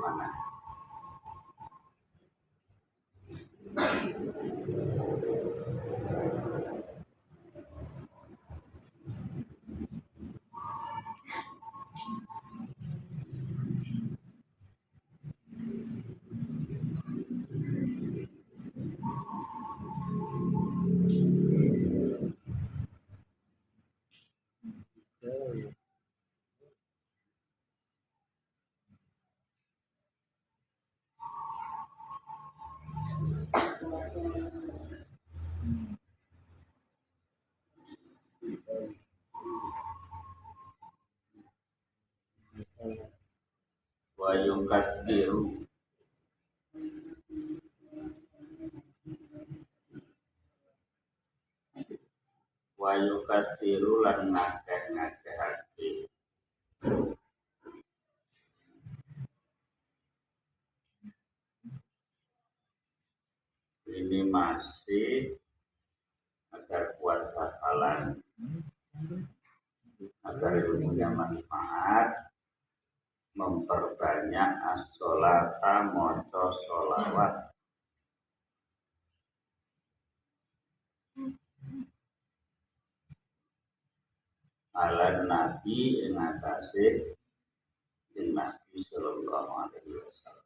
mana? Wa yukatsiru lan ngakeh-ngakehake ini masih agar kuat hafalan, agar ilmunya manfaat, memperbanyak as-sholata maca sholawat ala nabi ing atase Nabi sallallahu alaihi wasallam.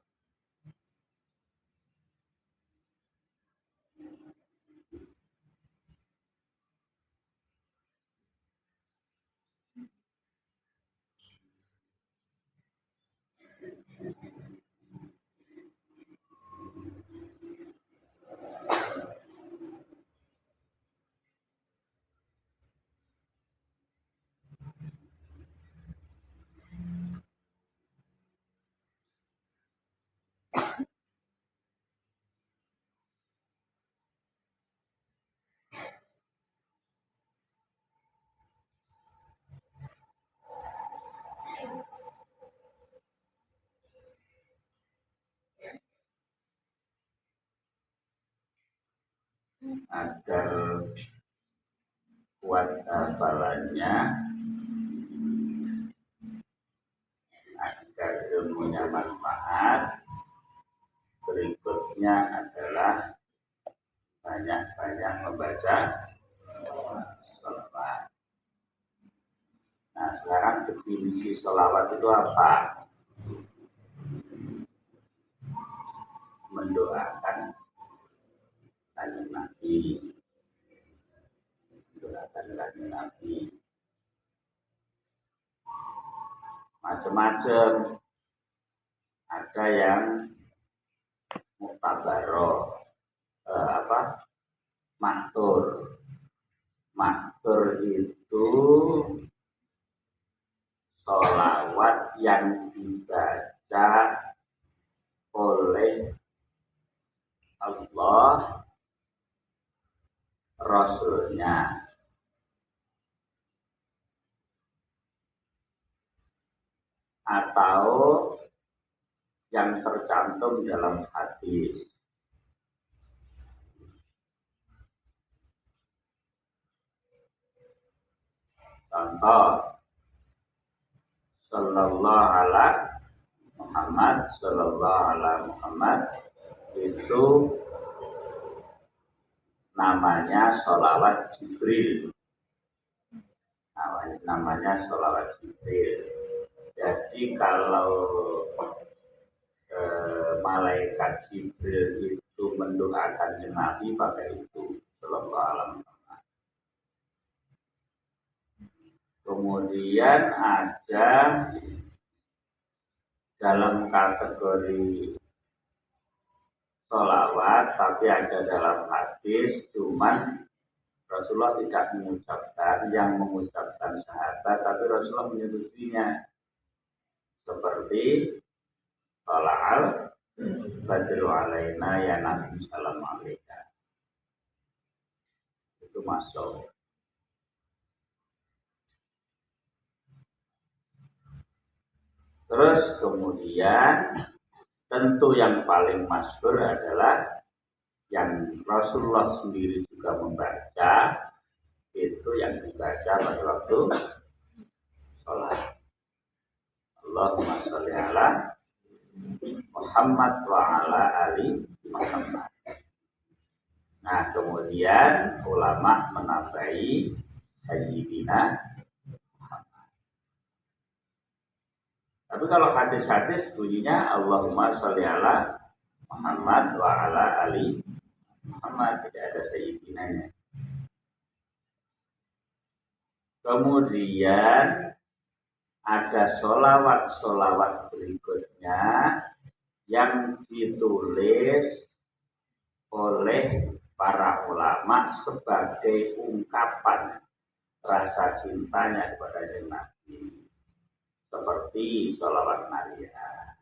Agar kuat hafalannya, agar ilmunya manfaat, berikutnya adalah banyak-banyak membaca sholawat. Nah, sekarang definisi sholawat itu apa? Mendoakan kanjeng Nabi, mendoakan kanjeng Nabi, macam-macam. Ada yang muktabaroh, maktur itu sholawat yang dibaca oleh Allah, Rasulnya, atau yang tercantum dalam hadis. Contoh, sallallahu ala Muhammad, sallallahu ala Muhammad itu namanya sholawat Jibril. Namanya sholawat Jibril. Jadi kalau malaikat Jibril itu mendoakan Nabi pakai itu sallallahu alaihi wasallam. Kemudian ada dalam kategori sholawat, tapi ada dalam hadis, cuman Rasulullah tidak mengucapkan, yang mengucapkan sahabat, tapi Rasulullah menyebutinya. Seperti Shola'al Badru alaina ya Nabi salam alaika. Itu masuk. Terus kemudian tentu yang paling masyhur adalah yang Rasulullah sendiri juga membaca, itu yang dibaca pada waktu sholat. Allahumma sholli ala Muhammad wa ala ali Muhammad. Nah, kemudian ulama menambahi Sayyidina Muhammad. Tapi kalau hadis-hadis bunyinya Allahumma sholli ala Muhammad wa ala ali Muhammad, tidak ada Sayyidinanya. Kemudian ada solawat berikutnya yang ditulis oleh para ulama sebagai ungkapan rasa cintanya kepada Nabi, seperti solawat Maria,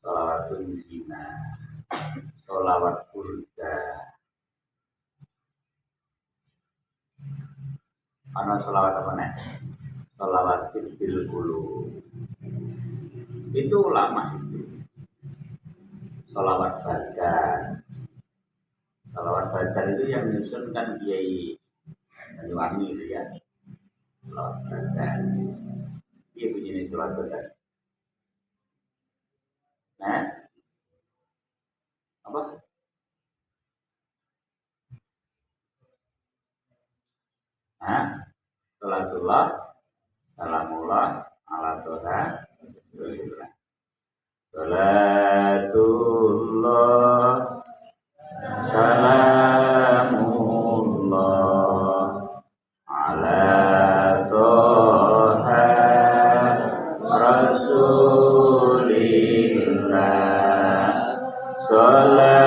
solawat Tunjina, solawat Burda. Ana solawat apa nih? Solawat Bil Qulub. Itu ulama itu. Solawat Badar. Solawat Badar itu yang menyusun kan Kiai Banyuwangi itu ya. Solawat Badar. Iya begini solawat Badar. Nah, apa? Nah, salatullah, salamullah, ala toha, salatullah, salamullah, ala toha, rasulillah, salatullah,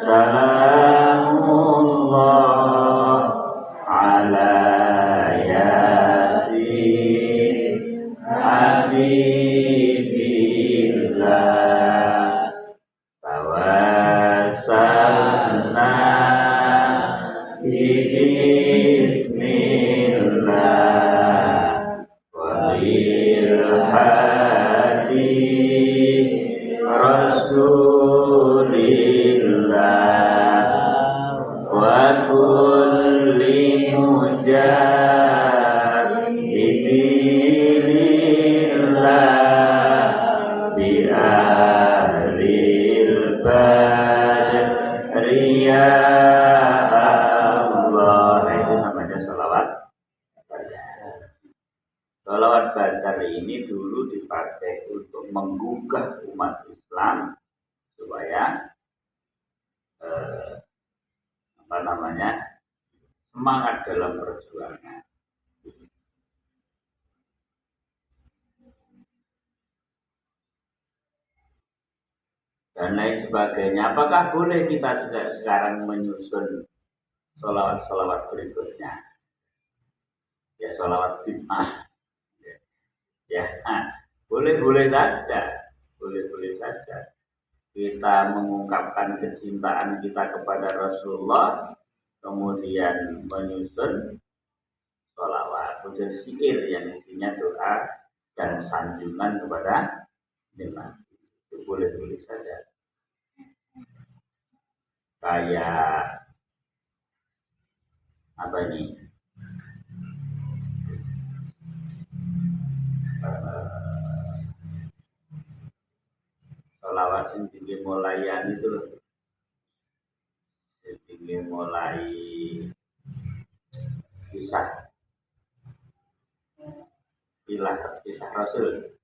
salamullah, ala yasin habibillah, tawassalna bismillah wa bil hadi rasulillah wa kulli mujahidillah bi ahlil badriyah Allah. Nah, itu namanya salawat Badar. Salawat Badar ini dulu dipakai untuk menggugah umat Islam supaya semangat dalam perjuangan. Dan lain sebagainya. Apakah boleh kita sekarang menyusun salawat-salawat berikutnya? Ya, salawat bid'ah. Ya, boleh-boleh saja. Boleh-boleh saja. Kita mengungkapkan kecintaan kita kepada Rasulullah, kemudian menyusun sholawat, ujar syair yang isinya doa dan sanjungan kepada Nabi. Itu boleh-boleh saja. Kayak apa ini? Sholawat yang tinggi mulayan itu loh. Tinggi mulai kisah Rasul.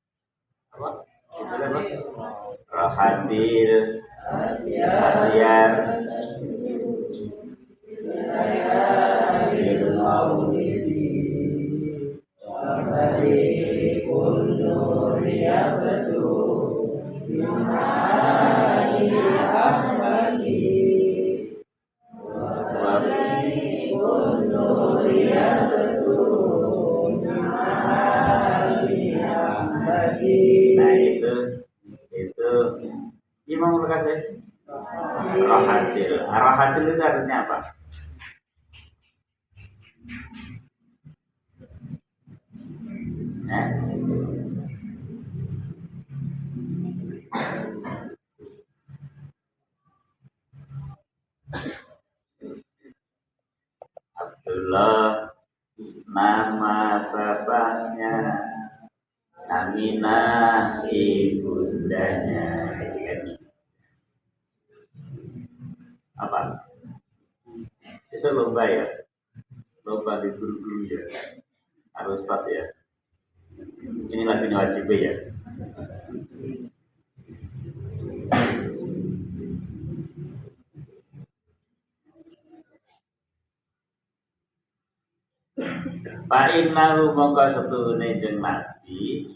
Apa? Itu apa? Rohatil hadiar Nah itu Imam Al-Ghazali Rohatil itu artinya apa? Abdullah nama bapaknya Aminah ibundanya. Apa? Itu lomba ya? Lomba di guru-guru ya? Harus start ya? Ini lagi wajib ya? Pak Innahu mongko setune jeung Nabi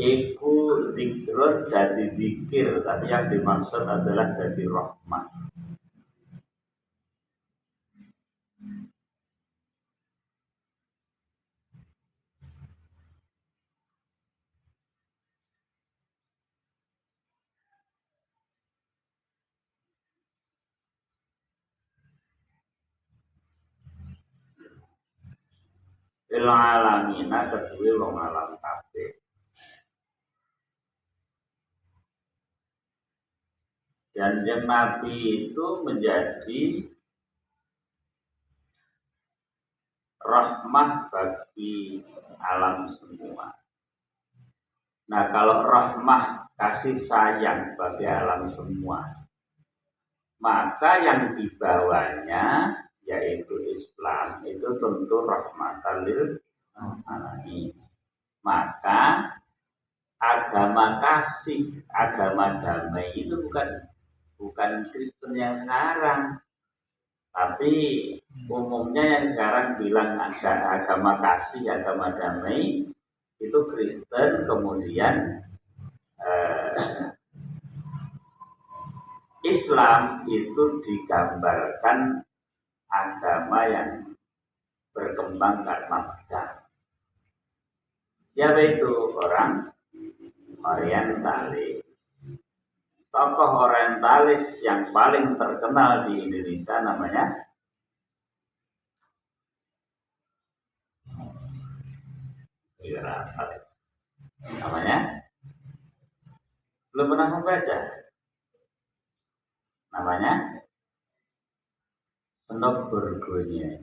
iku zikrun jadi zikir, tapi yang dimaksud adalah jadi rahmat. Lil alamina kedue wong alam kabeh. Dan yang Nabi itu menjadi rahmah bagi alam semua. Nah, kalau rahmah kasih sayang bagi alam semua, maka yang dibawanya yaitu Islam itu tentu rahmatan lil alamin. Maka agama kasih, agama damai itu bukan Kristen yang sekarang, tapi umumnya yang sekarang bilang ada agama kasih, agama damai itu Kristen. Kemudian Islam itu digambarkan agama yang berkembang karena agama. Siapa itu? Orang orientalis. Tokoh orientalis yang paling terkenal di Indonesia namanya belum pernah membaca. Namanya Snob Burgonya.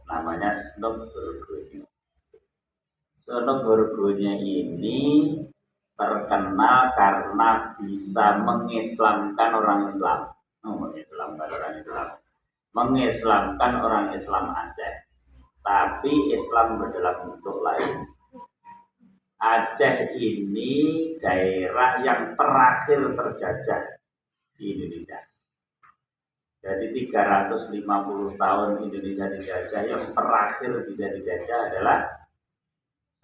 Namanya Snob Burgonya. Snob Burgonya ini terkenal karena bisa mengislamkan orang Islam. Mengislamkan orang Islam Aceh. Tapi Islam berdalam bentuk lain. Aceh ini daerah yang terakhir terjajah di Indonesia. Jadi 350 tahun Indonesia dijajah, yang terakhir bisa dijajah adalah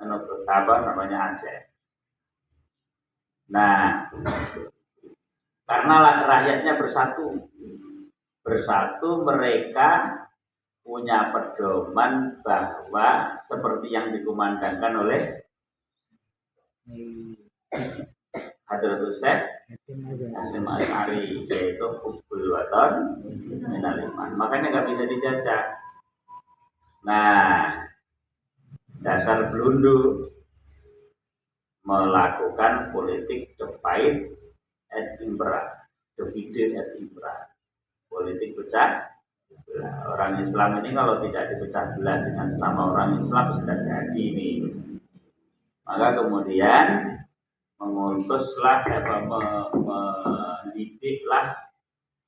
namanya Aceh. Nah, karena rakyatnya bersatu mereka punya pedoman bahwa seperti yang dikumandangkan oleh Hadratus Syekh Hasyim Asy'ari, yaitu hubbul watan minal iman. Makanya nggak bisa dijajah. Nah, dasar Belundu melakukan politik divide et impera, divide et impera, politik pecah belah. Orang Islam ini kalau tidak dipecah belah dengan sama orang Islam sudah jadi ini. Maka kemudian mengutuslah mendidiklah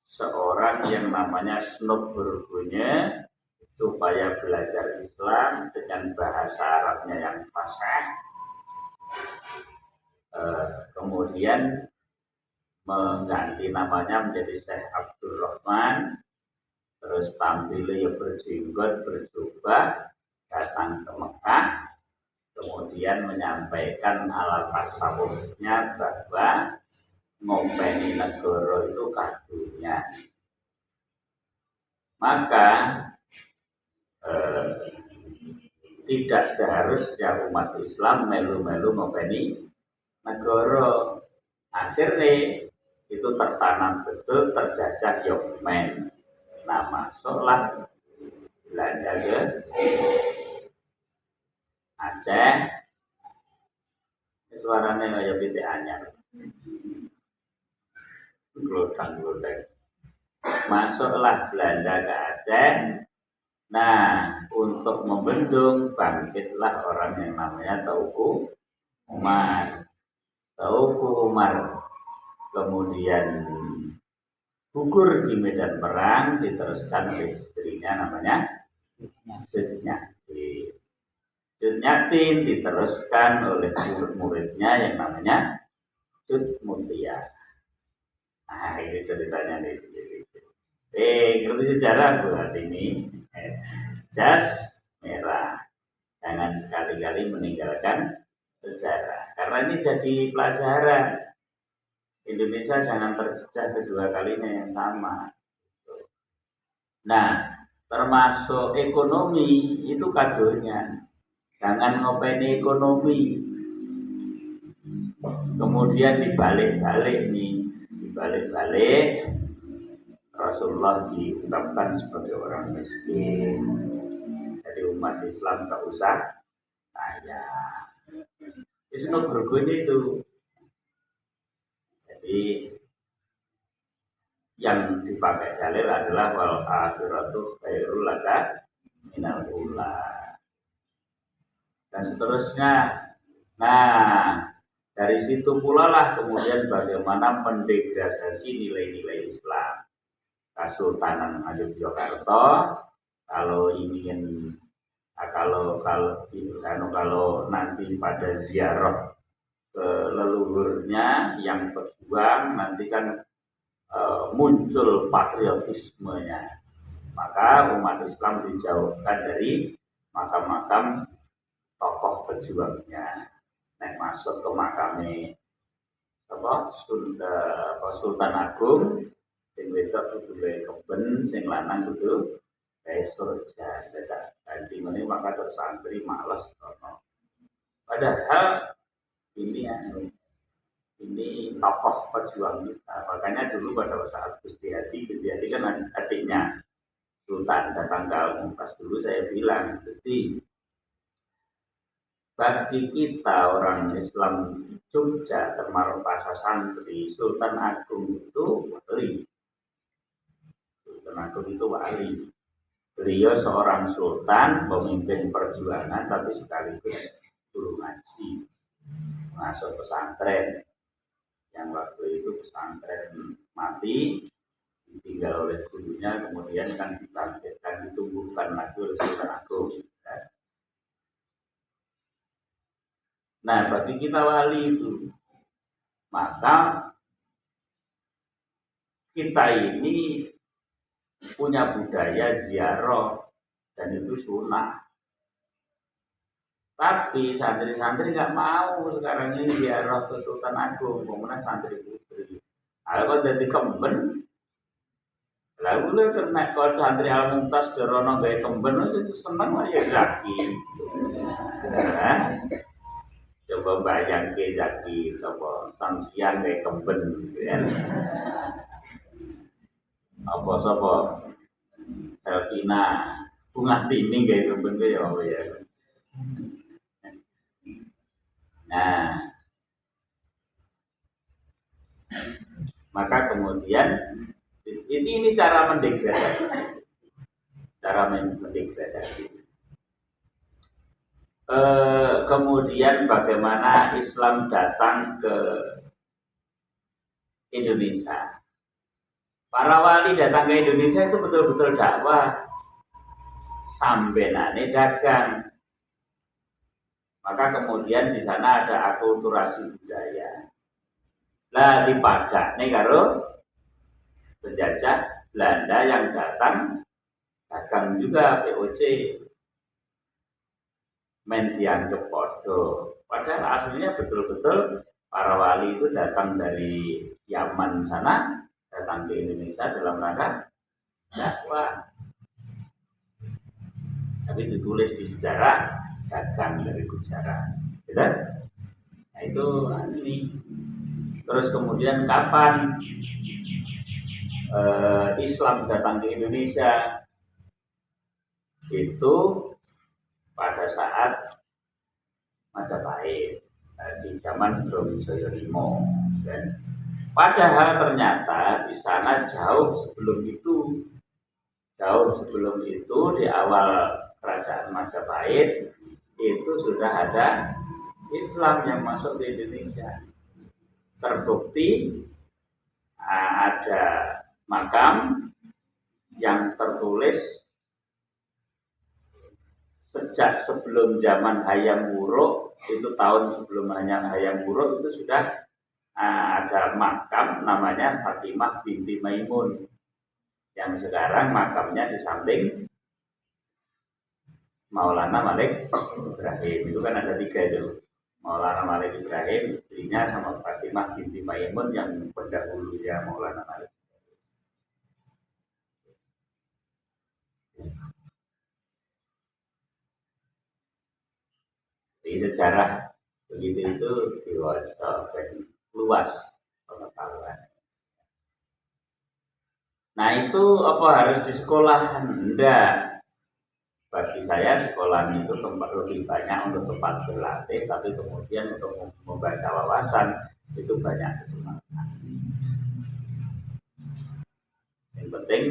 seorang yang namanya Snob Burgonya supaya belajar Islam dengan bahasa Arabnya yang fasih. Kemudian mengganti namanya menjadi Syekh Abdul Rahman. Terus tampilnya berjenggot, berjubah, datang ke Mekah. Kemudian menyampaikan alat tasawufnya bahwa ngopeni negara itu kadunya. Maka tidak seharusnya umat Islam melu-melu ngopeni negara. Akhirnya itu tertanam betul, terjajah Yemen. Nah, masuklah Belanda ke Aceh. Suaranya kayak pitik anyar. glodang-glodang. Masuklah Belanda ke Aceh. Nah, untuk membendung bangkitlah orang yang namanya Tauku Umar. Tauku Umar kemudian gugur di medan perang, diteruskan oleh istrinya namanya Sudnyati. Sudnyati diteruskan oleh murid-muridnya yang namanya Sudmutia. Nah, ini ceritanya di sini. Ngerti sejarah buat ini. Jas merah. Jangan sekali-kali meninggalkan sejarah. Karena ini jadi pelajaran. Indonesia jangan terjejak kedua kalinya yang sama. Nah, termasuk ekonomi itu kadonya. Jangan ngopeni ekonomi. Kemudian dibalik-balik nih. Dibalik-balik Rasulullah diungkapkan sebagai orang miskin. Jadi umat Islam tak usah kaya. Itu berguna itu. Jadi yang dipakai dalil adalah wal akhiratu khairul laka minal ula. Dan seterusnya. Nah, dari situ pula lah kemudian bagaimana mendegradasi nilai-nilai Islam. Kesultanan Yogyakarta kalau ingin kalau nanti pada ziarah ke leluhurnya yang berjuang nanti kan muncul patriotismenya, maka umat Islam dijauhkan dari makam-makam tokoh pejuangnya. Nek masuk ke makamnya Sultan Agung, sing wedok kudu keben, sing lanang kudu surga. Ganti meneh maka tersantri males. Padahal ini tokoh pejuang kita. Makanya dulu pada saat Gusti Hadi kan adiknya Sultan datang ke Al-Mumtaz dulu saya bilang, Gusti, bagi kita orang Islam Jogja termasuk Pasar Santri, Sultan Agung itu wali. Sultan Agung itu wali. Beliau seorang sultan, pemimpin perjuangan, tapi sekaligus guru ngaji, masuk pesantren. Yang waktu itu pesantren mati, ditinggal oleh gurunya, kemudian kan dibangkitkan, ditumbuhkan lagi oleh Sultan Agung. Nah, bagi kita wali itu, maka kita ini punya budaya ziarah dan itu sunnah. Tapi santri-santri nggak mau sekarang ini ziarah ke Sultan Agung, kemudian santri putri. Kalau jadi kemben, lalu kena kalau santri Al-Mumtaz Dorono gaya kemben itu senang lah ya zaki. Coba bayang ke zaki, coba samsian gaya kemben, ya. Apa Elvina bunga tining kayak kemben ya apa ya. Nah, maka kemudian ini cara mendegradasi. Kemudian bagaimana Islam datang ke Indonesia. Para wali datang ke Indonesia itu betul-betul dakwah, sambenane dagang. Maka kemudian di sana ada akulturasi budaya. Lah dipadakne karo penjajah Belanda yang datang dagang juga VOC. Men dianggap podo. Padahal aslinya betul-betul para wali itu datang dari Yaman sana, datang ke Indonesia dalam rangka dakwah. Tapi ditulis di sejarah dagang dari Gujarat, gitu? Nah itu ini. Terus kemudian kapan Islam datang ke Indonesia? Itu pada saat Majapahit di zaman Brawijaya V, dan Padahal ternyata di sana jauh sebelum itu di awal kerajaan Majapahit itu sudah ada Islam yang masuk ke Indonesia. Terbukti ada makam yang tertulis sejak sebelum zaman Hayam Wuruk, itu tahun sebelum Hayam Wuruk itu sudah ada makam namanya Fatimah binti Maimun, yang sekarang makamnya di samping Maulana Malik Ibrahim. Itu kan ada 3 itu, Maulana Malik Ibrahim, istrinya, sama Fatimah binti Maimun yang pendahulunya Maulana Malik. Di sejarah begitu itu diwaca luas pengetahuan. Nah itu apa harus di sekolah? Enggak. Bagi saya sekolah itu tempat lebih banyak untuk tempat berlatih, tapi kemudian untuk membaca wawasan itu banyak kesempatan. Yang penting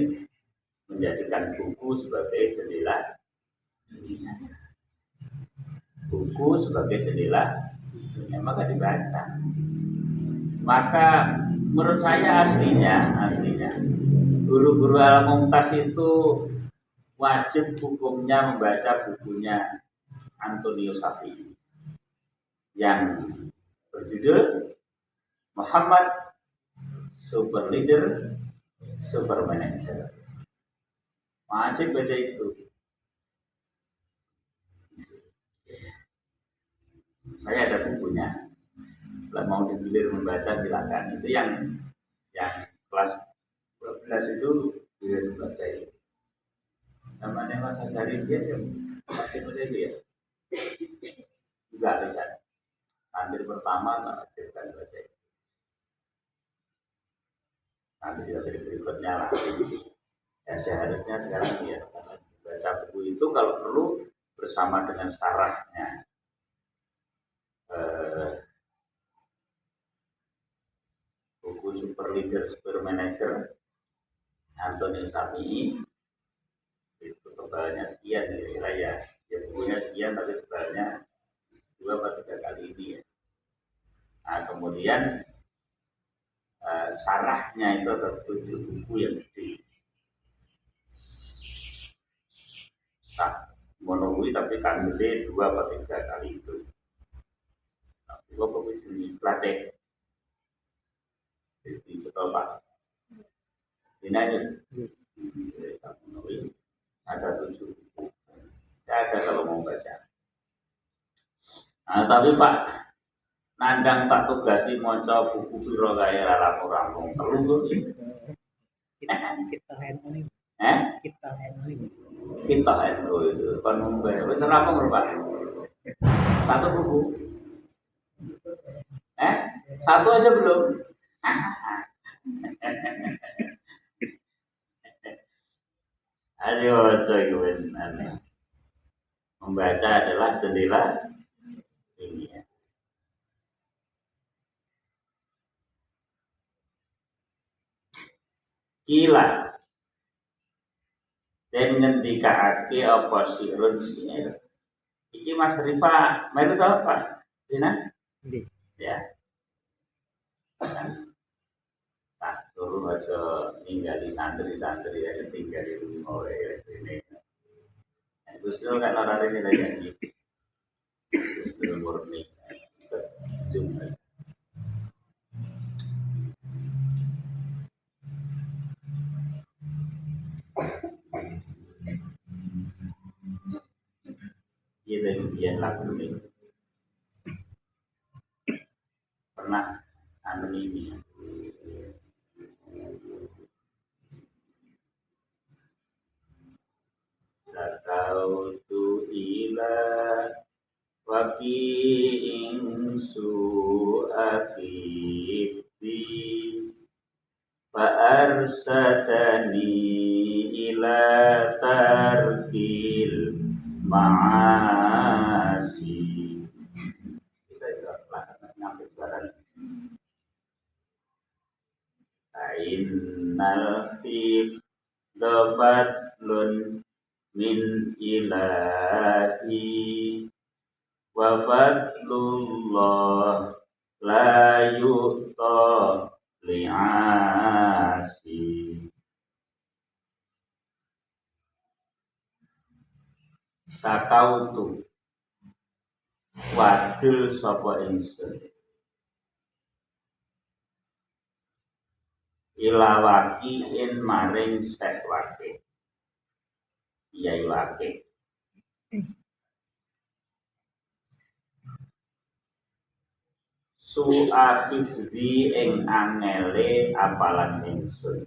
menjadikan buku sebagai jendela, buku sebagai jendela, maka dibaca. Maka menurut saya aslinya guru-guru Al-Mumtaz itu wajib hukumnya membaca bukunya Antonius Safi yang berjudul Muhammad Super Leader, Super Manager. Wajib baca itu. Saya ada bukunya. Kalau mau digilir membaca silakan. Itu yang kelas 12 itu dia membaca itu. Namanya Mas Azhari dia yang masih muda itu ya. Juga bisa. Hampir pertama tak ajarkan baca itu. Nanti dari berikutnya lagi. Ya seharusnya sekarang ya baca buku itu kalau perlu bersama dengan syarahnya. Buku Super Leader Super Manager Antonius Safi itu tebalnya sekian kira-kira ya bukunya sekian tapi tebalnya 2 atau 3 kali ini ya. Nah kemudian syarahnya itu ada 7 buku yang gede. Nah monogui tapi kan gede 2 atau 3 kali itu. Nah juga buku ini pelatih di betul Pak. Ini aja. Ada 7 buku. Tidak ada kalau mau baca. Nah, tapi Pak Nandang tak tugasi maca buku piro kae lalang rampung telu iki. Kita ini. Kita itu kan membayar. Wis rampung Pak. 1 buku. 1 aja belum. Ayo coy aneh. Membaca adalah jendela ini ya. Kila dan ngendikaake apa sirun sir. Iki Mas Rifa, melu tau Pak? Dina? Ya. Tak suruh aja ninggali santri-santri ya, tinggal di rumah oleh ini. Gus Dur kan orang ini lagi Gus Dur murni. Zoom. Iya dari lagu ini pernah ini Zakautu ila waki'in su'afifti fa'arsadani ila tarkil ma'asi. Bisa ngambil suara. innal fi fadlun min ilahi wa fadlullah la yu'ta li'asi. Sakautu wadul sapa ingsun ilawaki in maring sekwake yai wake su'afifdi ing angele apalan ingsun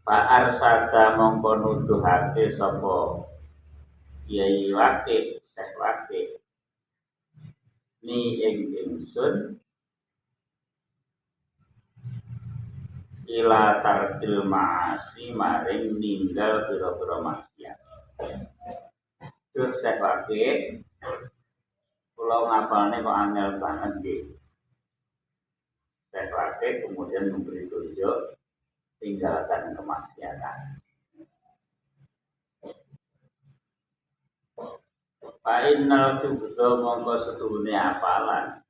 Pak Arsada mongko nuduhake sapa yai wake sekwake ni ing ingsun ila tarkil ma'asi maring ninggal pira-pira maksiat. Terus sekwake kula ngapalne kok angel banget nggih. Sekwake kemudian memberi tunjuk tinggalkan kemaksiatan. Fa innal tubdo mongko setuhune apalan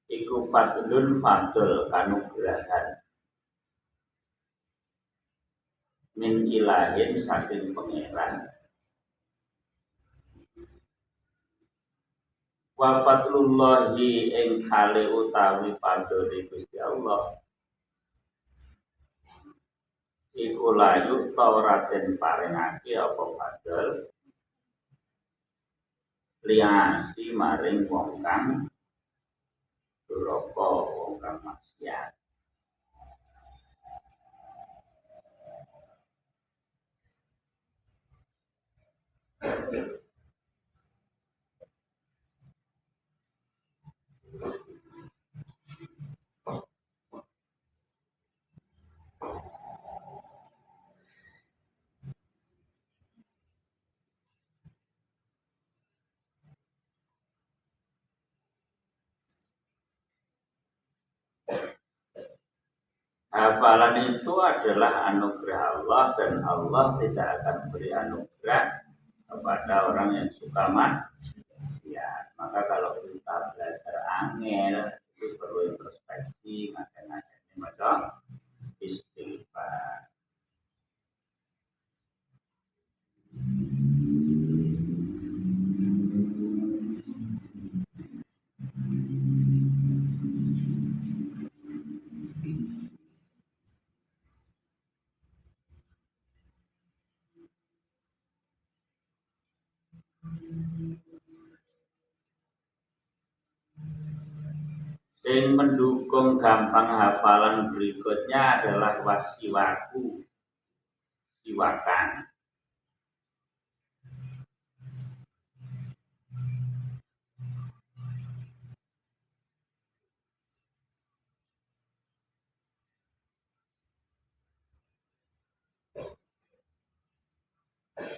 iku fadlun fadl kanugrahan min ilahin saking pangeran wa fadlullahi ing kale utawi fadli Gusti Allah iku layu tauraten parengake apa fadl liasi maring wong kang duraka wong kang maksiat. Hafalan itu adalah anugerah Allah dan Allah tidak akan beri anugerah kepada orang yang suka maksiat. Maka kalau kita belajar angel itu perlu introspeksi, makanya macam istighfar. Yang mendukung gampang hafalan berikutnya adalah wasiwaku, siwakan.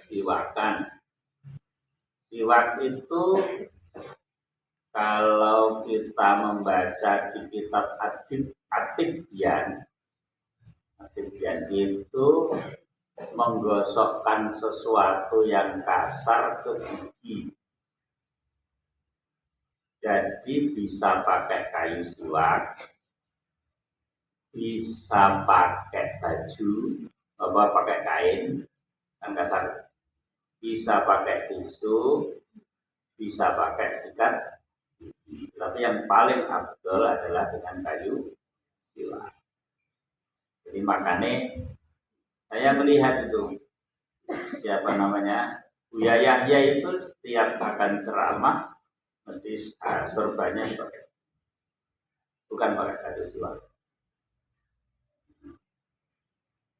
Siwakan. Siwak itu kalau kita membaca di kitab At-Tibyan itu menggosokkan sesuatu yang kasar ke gigi. Jadi bisa pakai kayu siwak, bisa pakai baju, pakai kain yang kasar, bisa pakai tisu, bisa pakai sikat. Tapi yang paling afdol adalah dengan kayu siwak. Jadi makanya saya melihat itu siapa namanya Buya Yahya itu setiap akan ceramah mesti sorbannya pakai, bukan pakai kayu siwak.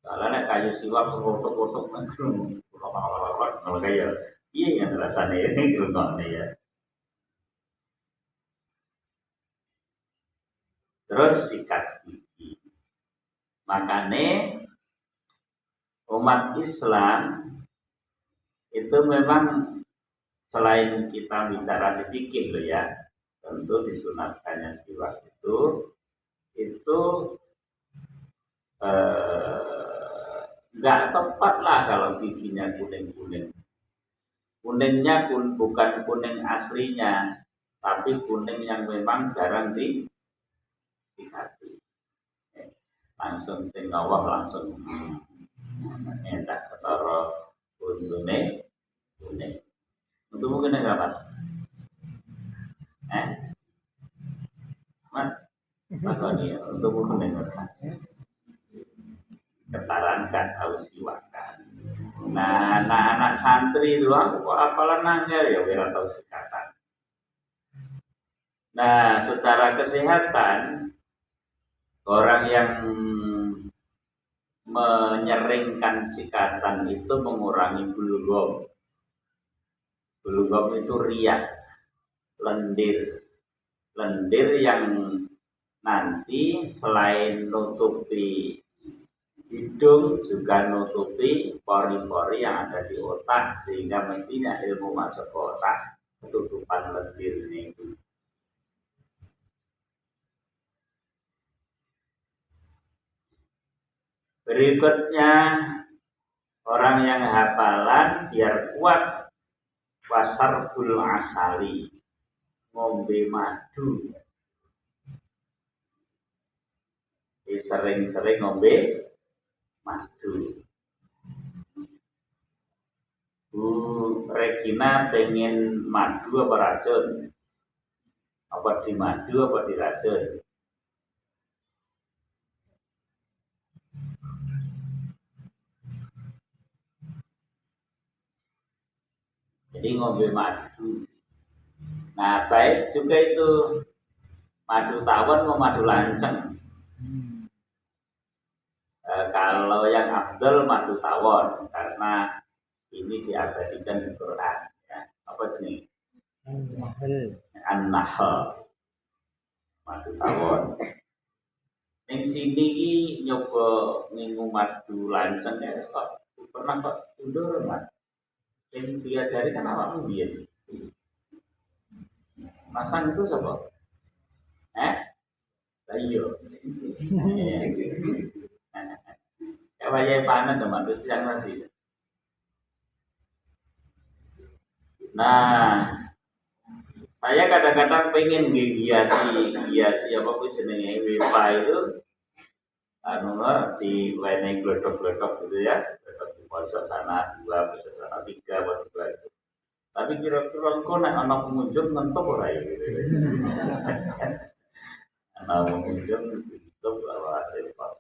Karena kayu siwak kotok-kotok kalau kayak iya yang rasanya ini gimana ya. Terus sikat gigi. Makanya umat Islam itu memang selain kita bicara sedikit loh ya, tentu disunatkannya siwak itu nggak tepat lah kalau giginya kuning-kuning. Kuningnya pun bukan kuning aslinya, tapi kuning yang memang jarang disikati. Langsung sing ngawah langsung entak ketara untune kuning. Untuk mungkin enggak Mas? Mas, Tony, untuk mungkin enggak? Ketaran kan tahu siwakan. Nah, anak-anak santri doang kok apalan nanggal ya kira tahu sikatan. Nah, secara kesehatan orang yang menyeringkan sikatan itu mengurangi bulgum. Bulgum itu riak, lendir. Lendir yang nanti selain nutupi hidung juga nutupi pori-pori yang ada di otak, sehingga mestinya ilmu masuk ke otak ketutupan lendir itu. Berikutnya orang yang hafalan biar kuat wasarbul asali, ngombe madu. Sering-sering ngombe madu. Bu Regina pengen madu apa racun? Apa di madu apa di racun? Jadi ngombe madu. Nah, baik juga itu madu tawon mau madu lanceng. Kalau yang afdal madu tawon karena ini diabadikan di Quran. Ya. Apa jenis? An-Nahl. Madu tawon. Yang sini ini nyoba minum madu lanceng ya kok pernah kok undur mas. Yang diajari kan awakmu biyen. Masang itu siapa? Iya. Ya wajah panen teman terus yang masih. Nah, saya kadang-kadang pengen hiasi apa pun jenenge WIPA itu di lainnya glodok-glodok gitu ya, glodok di pojok sana 2, pojok sana 3, pojok 2 itu. Tapi kira-kira kok nek ana pengunjung ngentuk ora ya gitu. Ana pengunjung ngentuk ora repot.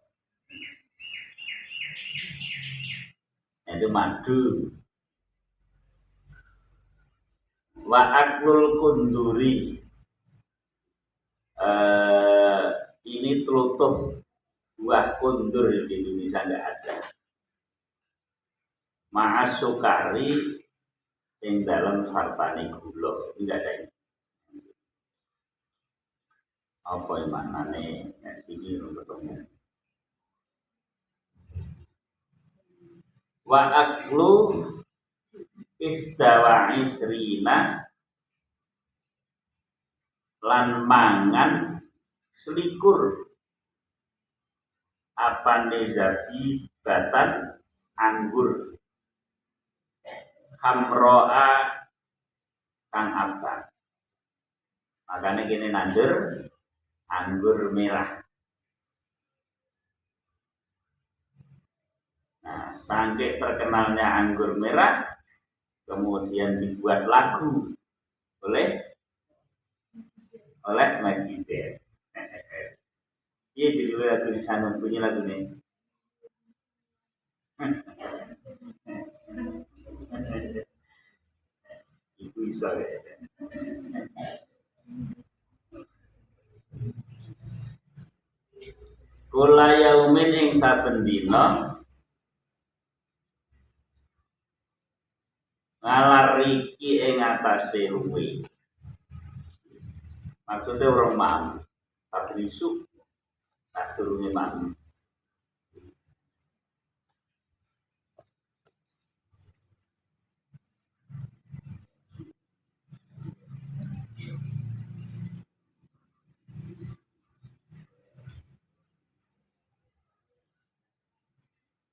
Itu madu. Wa aklul kunduri. Ini telutup buah kundur di Indonesia nggak ada. Ma'as sukari yang dalam sartani gula tidak ada ini. Apa yang mana nih? Ya, sini ketemu. Wa aklu ihdawa isrina lan mangan selikur apa nezati batan anggur hamroa kang abang. Makanya gini nandur anggur merah. Nah, saking terkenalnya anggur merah, kemudian dibuat lagu oleh Magizer. Iya jadi lagu anu bunyi lagu ini. Ibu bisa ya. Kula yaumin ing saben dina ngalariki ing atase luwe. Maksudnya orang mam, tapi isu tak turunnya mam.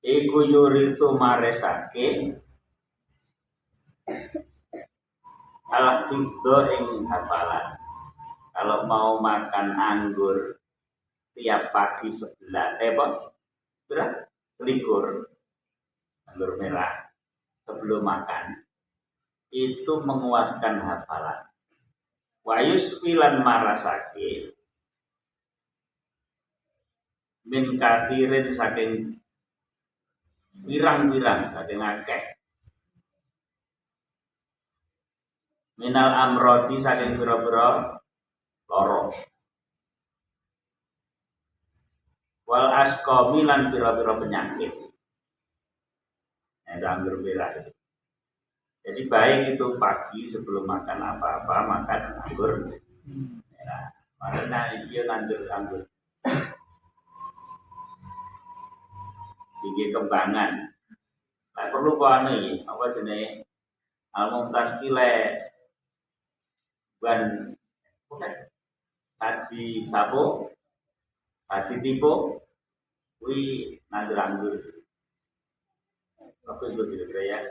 iku yuritu maresake al-hifdho ing hafalan. Kalau mau makan anggur tiap pagi sebelah selikur anggur merah sebelum makan itu menguatkan hafalan. Wa yusfilan marasake min kathirin saking wirang-wirang saking akeh minal amrodi saking pira-pira loro wal asqami lan pira-pira penyakit. Ada anggur merah. Jadi baik itu pagi sebelum makan apa-apa makan anggur merah. Makanya dia anggur tinggi kembangan. Nah perlu nih apa jenis al-mumtaz kile ban haji sapo haji tipu wi anggur bagus begitu ya.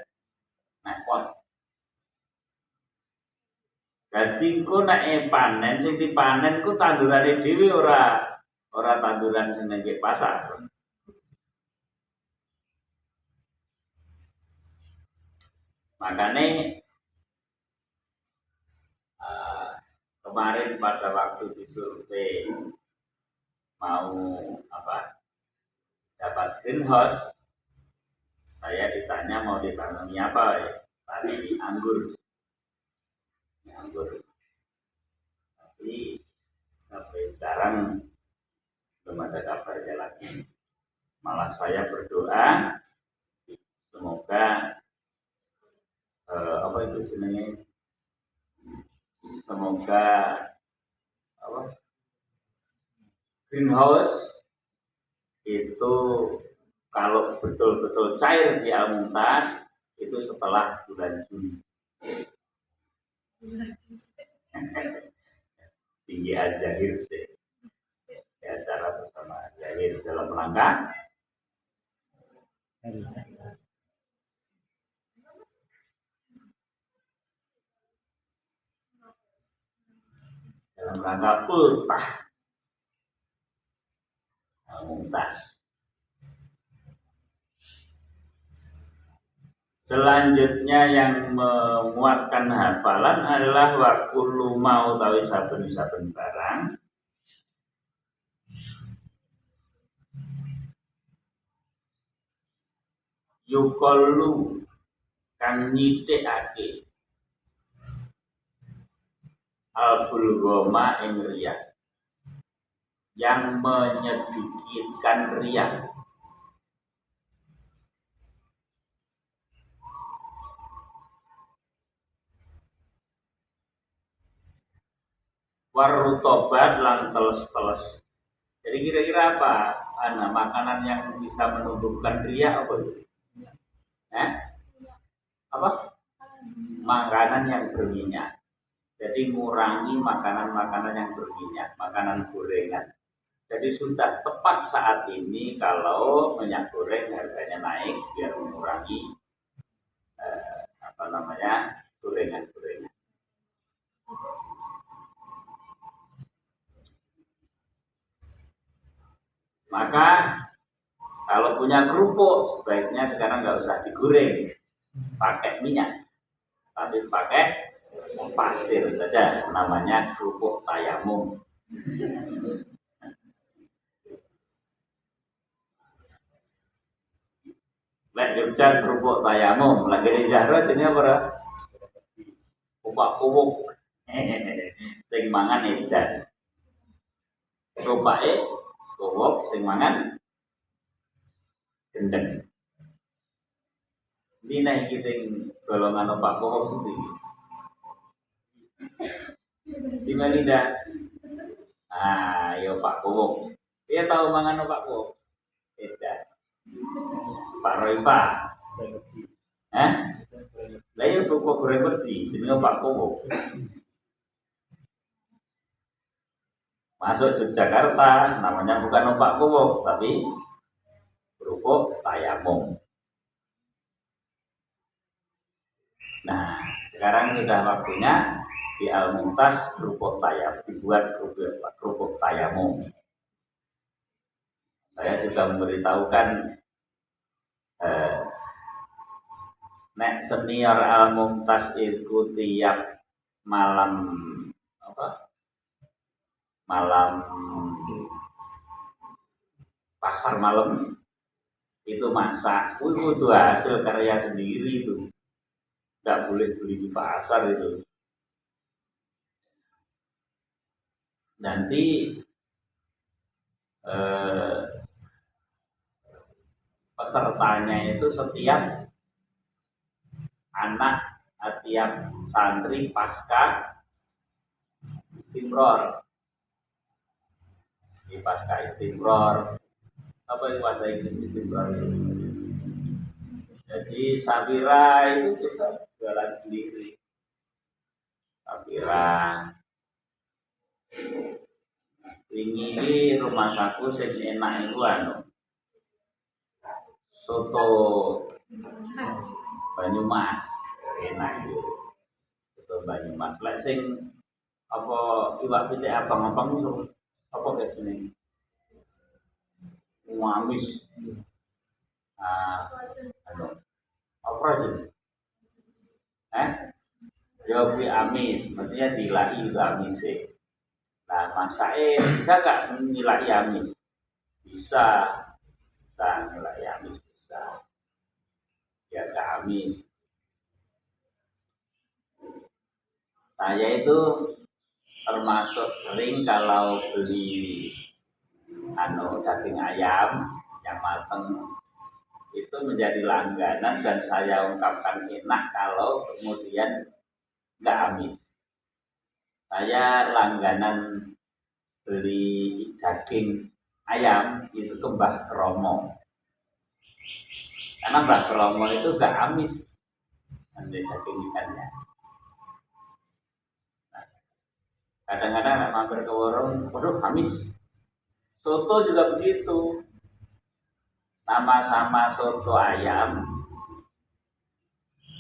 Nah kok dadi ku nek panen sing dipanen ku tandurane dhewe ora tanduran sing nang pasar. Makanya kemarin pada waktu disurvei mau dapat greenhouse, saya ditanya mau ditanami apa ya? Tadi anggur. Tapi sampai sekarang belum ada kabarnya lagi. Malah saya berdoa semoga semoga greenhouse itu kalau betul-betul cair di Al-Mumtaz itu setelah bulan Juni. Tinggi Al-Zahir sih. Ya, acara bersama Al-Zahir dalam rangka ultah Al-Mumtaz. Selanjutnya yang menguatkan hafalan adalah wakulu mau tahu saben-saben barang yukolu kang nyithikake al-bulghoma ing riya yang menyedikitkan riya. Warutobat lan teles-teles. Jadi kira-kira apa? Makanan yang bisa menumbuhkan riya apa itu? Apa? Makanan yang berminyak. Jadi mengurangi makanan-makanan yang berminyak, makanan gorengan. Jadi sudah tepat saat ini kalau minyak goreng harganya naik biar mengurangi gorengan-gorengan. Maka kalau punya kerupuk sebaiknya sekarang nggak usah digoreng pakai minyak, tapi pakai pasir saja, namanya kerupuk tayamum. Lek Jogja kerupuk tayamum, lagi di Zahra sini apa? Kupak-kupuk, sing mangan edan. Kerupake kupuk sing mangan gendeng. Ini nek iki sing golongan opak kupuk sendiri. Di Melinda. Ya Pak Kupuk. Dia tahu mangan opak kupuk. Edan. Pak Roipa. Lah ya kerupuk goreng wedi, jenenge Pak Kupuk. Masuk Yogyakarta namanya bukan opak kupuk tapi kerupuk kerupuk tayamum. Nah, sekarang sudah waktunya di Al-Mumtaz dibuat kerupuk tayamum. Saya juga memberitahukan nek senior Al-Mumtaz itu tiap malam pasar malam itu masak, itu hasil karya sendiri itu, nggak boleh beli di pasar itu. Nanti pesertanya itu setiap santri pasca istimror. Di pasca istimror, apa yang bahasa istimror itu? Jadi Safira itu bisa jualan sendiri. Safira ini rumah saku sing enak itu soto Banyumas, enak itu. Soto Banyumas. Lek sing apa iwak pitik abang-abang itu apa kayak sini? Amis. Apa sih? Yogi amis, maksudnya dilai itu amis. Nah, masake bisa nggak nilai amis? Bisa nilai amis bisa. Ya nggak amis. Saya itu termasuk sering kalau beli daging ayam yang mateng itu menjadi langganan dan saya ungkapkan enak kalau kemudian nggak amis. Saya langganan beli daging ayam itu ke Mbah Kromo, karena Mbah Kromo itu nggak amis nanti daging ikannya. Kadang-kadang mampir ke warung, waduh amis. Soto juga begitu, sama-sama soto ayam,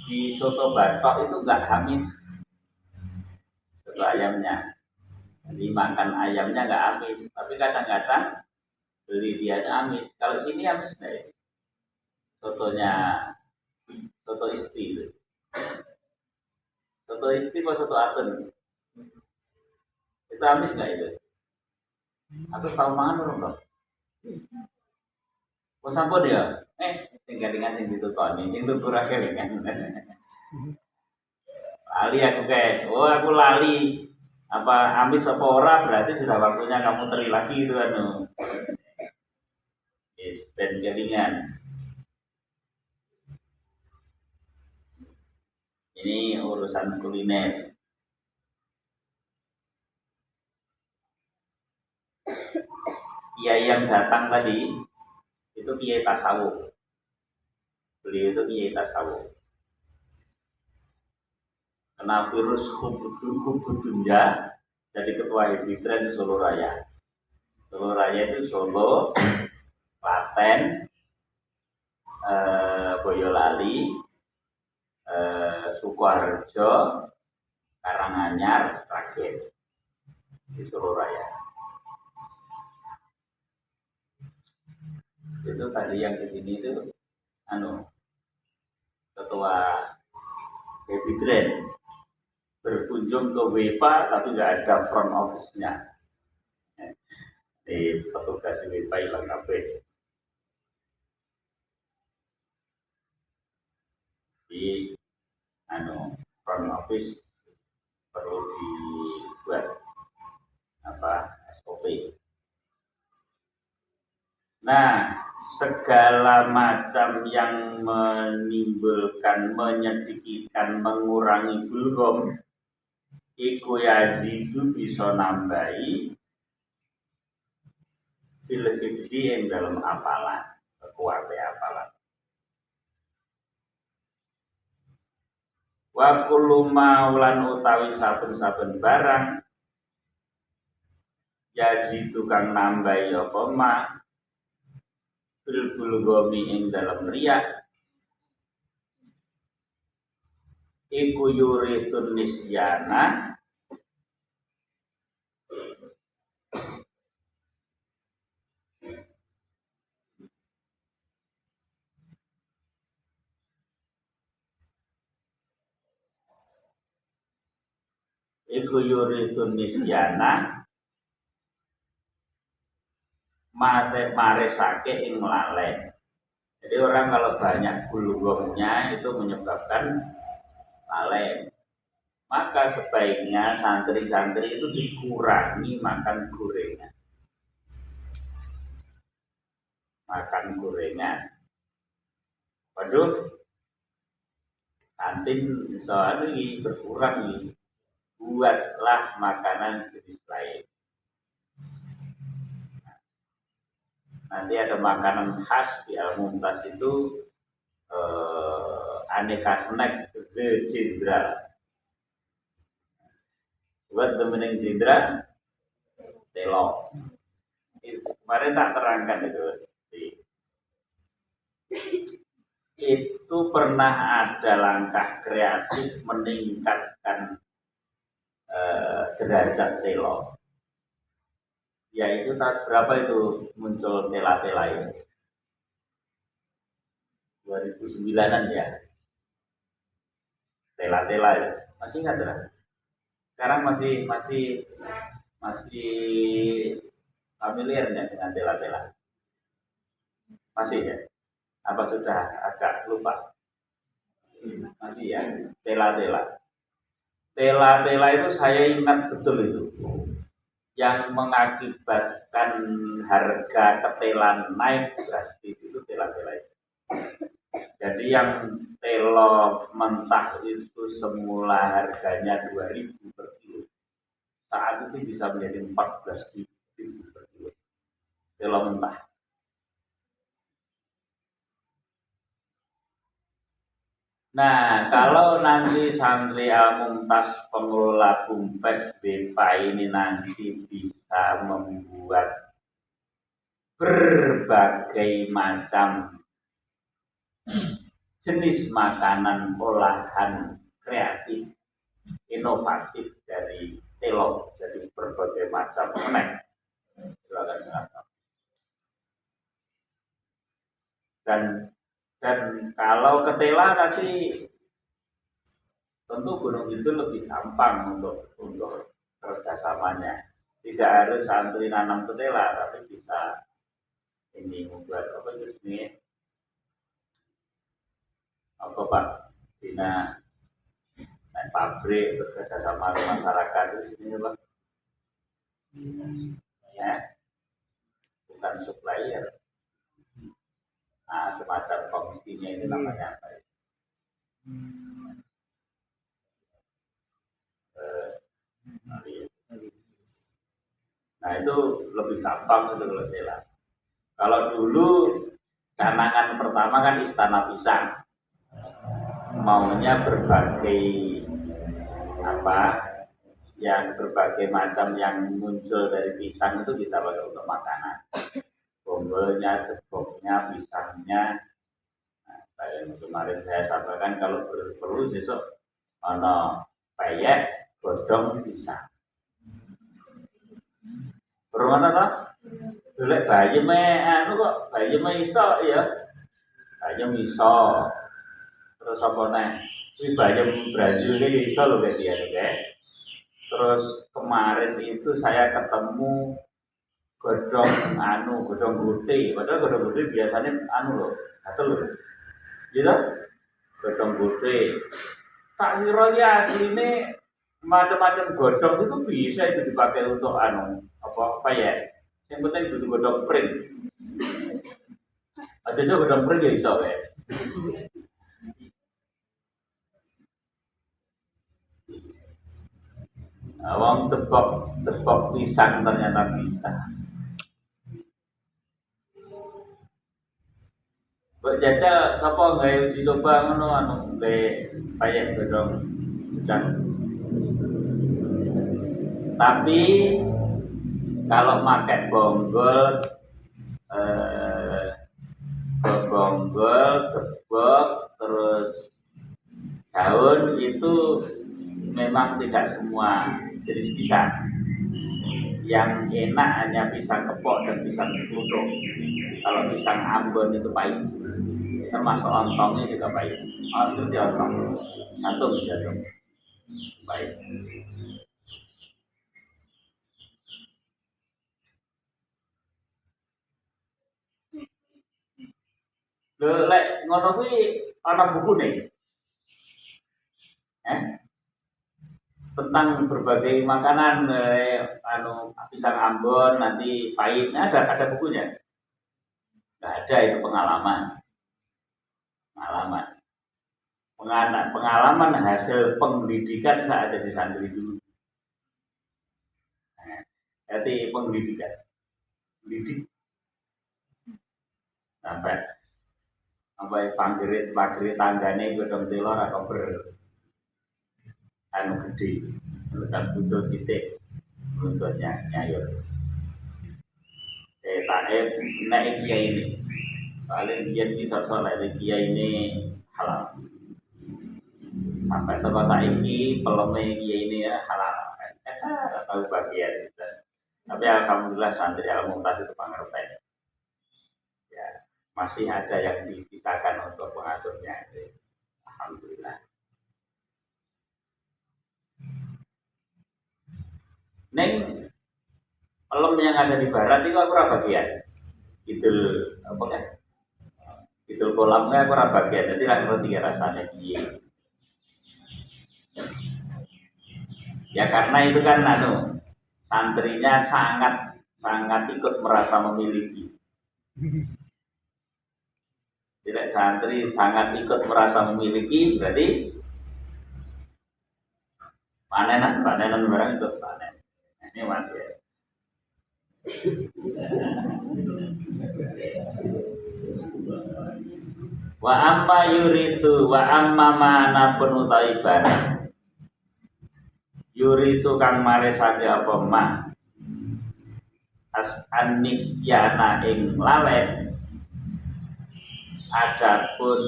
di soto batok itu nggak amis soto ayamnya. Jadi makan ayamnya nggak amis, tapi kadang-kadang beli dia amis. Kalau sini amis nggak? Sotonya soto isti itu. Soto isti atau soto aten? Itu amis nggak itu? Aku tahu mangan orang dong. Oh sampun dia, tinggal dengan sing ditutoni, sing tutur kelingan. Lali aku aku lali. Apa amis apa ora berarti sudah waktunya kamu teri lagi itu Yes, dan kelingan. Ini urusan kuliner. Kiai yang datang tadi itu kiai tasawuf. Beliau itu kiai tasawuf. Kena virus hubudunya jadi ketua Hibitren Solo Raya. Solo Raya itu Solo, Klaten, Boyolali, Sukoharjo, Karanganyar, Sragen di Solo Raya. Itu tadi yang di sini itu ketua Hibitren berkunjung ke WIPA tapi nggak ada front office-nya. Di petugas WIPA hilang kabeh. Di front office perlu dibuat SOP. Nah, segala macam yang menimbulkan, menyedikitkan, mengurangi bulgom iku yazidu bisa nambahi filhibdi yang dalam apalan, kekuatan apalan. Wa kullu maulan utawi saben-saben barang yazidu kang nambahi apa ma fil digulgomi ing dalam riya iku yuritun nisyana maresake ing lalai. Jadi orang kalau banyak gulgomnya itu menyebabkan lalai. Maka sebaiknya santri-santri itu dikurangi makan gorengan. Makan gorengan. Waduh, nanti soal ini berkurang nih. Buatlah makanan jenis lain. Nanti ada makanan khas di Al-Mumtaz itu aneka snack The Jenderal. Buat temenin jenderal telo. Kemarin tak terangkan itu pernah ada langkah kreatif meningkatkan derajat telo. Yaitu tahun berapa itu muncul tela-tela ini? 2009-an ya. Tela-tela ya. Masih nggak ada? Sekarang masih familiar ya dengan tela-tela? Masih ya? Apa sudah agak lupa? Masih ya, tela-tela. Tela-tela itu saya ingat betul itu. Yang mengakibatkan harga ketelan naik drastis itu tela-tela itu. Jadi yang telo mentah itu semula harganya 2.000 per kilo. Saat itu bisa menjadi 14.000 per kilo. Telo mentah. Nah, kalau nanti santri Al-Mumtaz pengelola Bumpes Bepa ini nanti bisa membuat berbagai macam jenis makanan olahan kreatif, inovatif dari telo, jadi berbagai macam snack. Dan kalau ketela nanti tentu Gunung itu lebih gampang untuk kerjasamanya. Tidak harus santri nanam ketela, tapi bisa ini membuat apa itu ini apa Pak Dina pabrik bekerja sama masyarakat di sini Pak ya bukan supplier. Nah, semacam komisinya itu namanya apa ya? Nah itu lebih gampang itu kalau tela. Kalau dulu canangan pertama kan Istana Pisang, maunya berbagai apa yang berbagai macam yang muncul dari pisang itu kita pakai untuk makanan. Bombolnya, deboknya, pisangnya. Nah, kayak kemarin saya sampaikan kalau perlu besok ono peyek, godong, pisang. Bermana tak? Dulu bayi anu kok bayi iso ya. Bayi iso. Terus apa nih? Si bayi Brazil ini iso loh kayak dia guys. Terus kemarin itu saya ketemu godong putih. Padahal godong putih biasanya anu loh, gatel loh. Gitu? Godong putih. Tak kira ya aslinya macam-macam godong itu bisa itu dipakai untuk anu apa ya? Yang penting itu godong pring. Aja godong pring ya iso ya. Awang tebok pisang ternyata bisa. Buat jajal sapa gawe uji coba ngono anu gawe payek godong udang. Tapi kalau pakai bonggol Gonggol, gebok, terus daun itu memang tidak semua jenis pisang. Yang enak hanya pisang kepok dan pisang kluthuk. Kalau pisang Ambon itu pahit. Termasuk ontongnya juga pahit. Oh, itu dia ontong. Jantung. Baik. Lek ngono kuwi ana bukune. Tentang berbagai makanan pisang Ambon nanti pahit. Ada bukunya. Nggak ada, itu pengalaman. Pengalaman hasil pendidikan saat jadi santri dulu. Jadi pendidikan. Didik sampai panggirit tanggane godhong telor atau gede. Tekan butuh titik buntutnya nyayur. Naik kiai ini paling dia bisa sholat kiai ini halal. Sampai tempat saiki pelome kiai ini halal. Tahu bagian. Tapi alhamdulillah santri Al-Mumtaz itu pengertian. Ya, masih ada yang disisakan untuk pengasuhnya. Alhamdulillah. Neng pelem yang ada di barat itu aku bagian. Idul apa kan? Idul kolamnya aku bagian. Jadi lah ngerti rasanya dia. Ya karena itu kan santrinya sangat ikut merasa memiliki. Tidak, santri sangat ikut merasa memiliki, berarti panenan barang itu panen. Ini mati. Wa amma yuritu wa amma mana penutai barang. Yurisu kang maresake apa mah anisiyana ing lalek. Adapun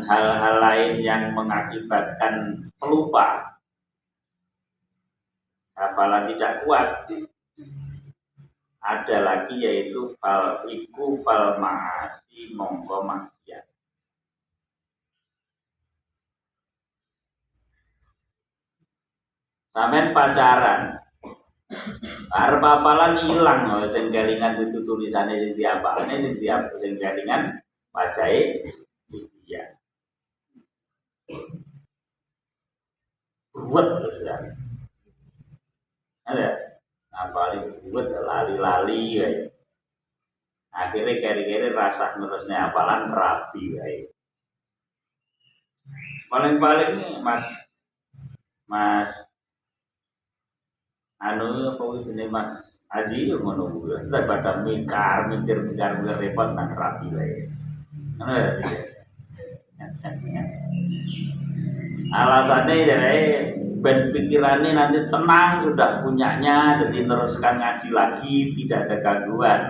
hal-hal lain yang mengakibatkan pelupa, apalagi tidak kuat, ada lagi yaitu fal ma'asi mongko maksiat. Sampeyan pacaran, arep apalan ilang sing kelingan itu tulisane sing diapalane sing kelingan wajahe iya. Buat ya. Ada paling buat lali-lali ya. Akhirnya keri-keri rasa terusnya apalan rapi ya. Paling-paling nih Mas apa ini Mas Haji yang ngono kuwi. Daripada mikir repot nang rapi wae. Ngono ya sih. Alasannya jadi ben pikirannya nanti tenang sudah punyanya, jadi teruskan ngaji lagi tidak ada gangguan.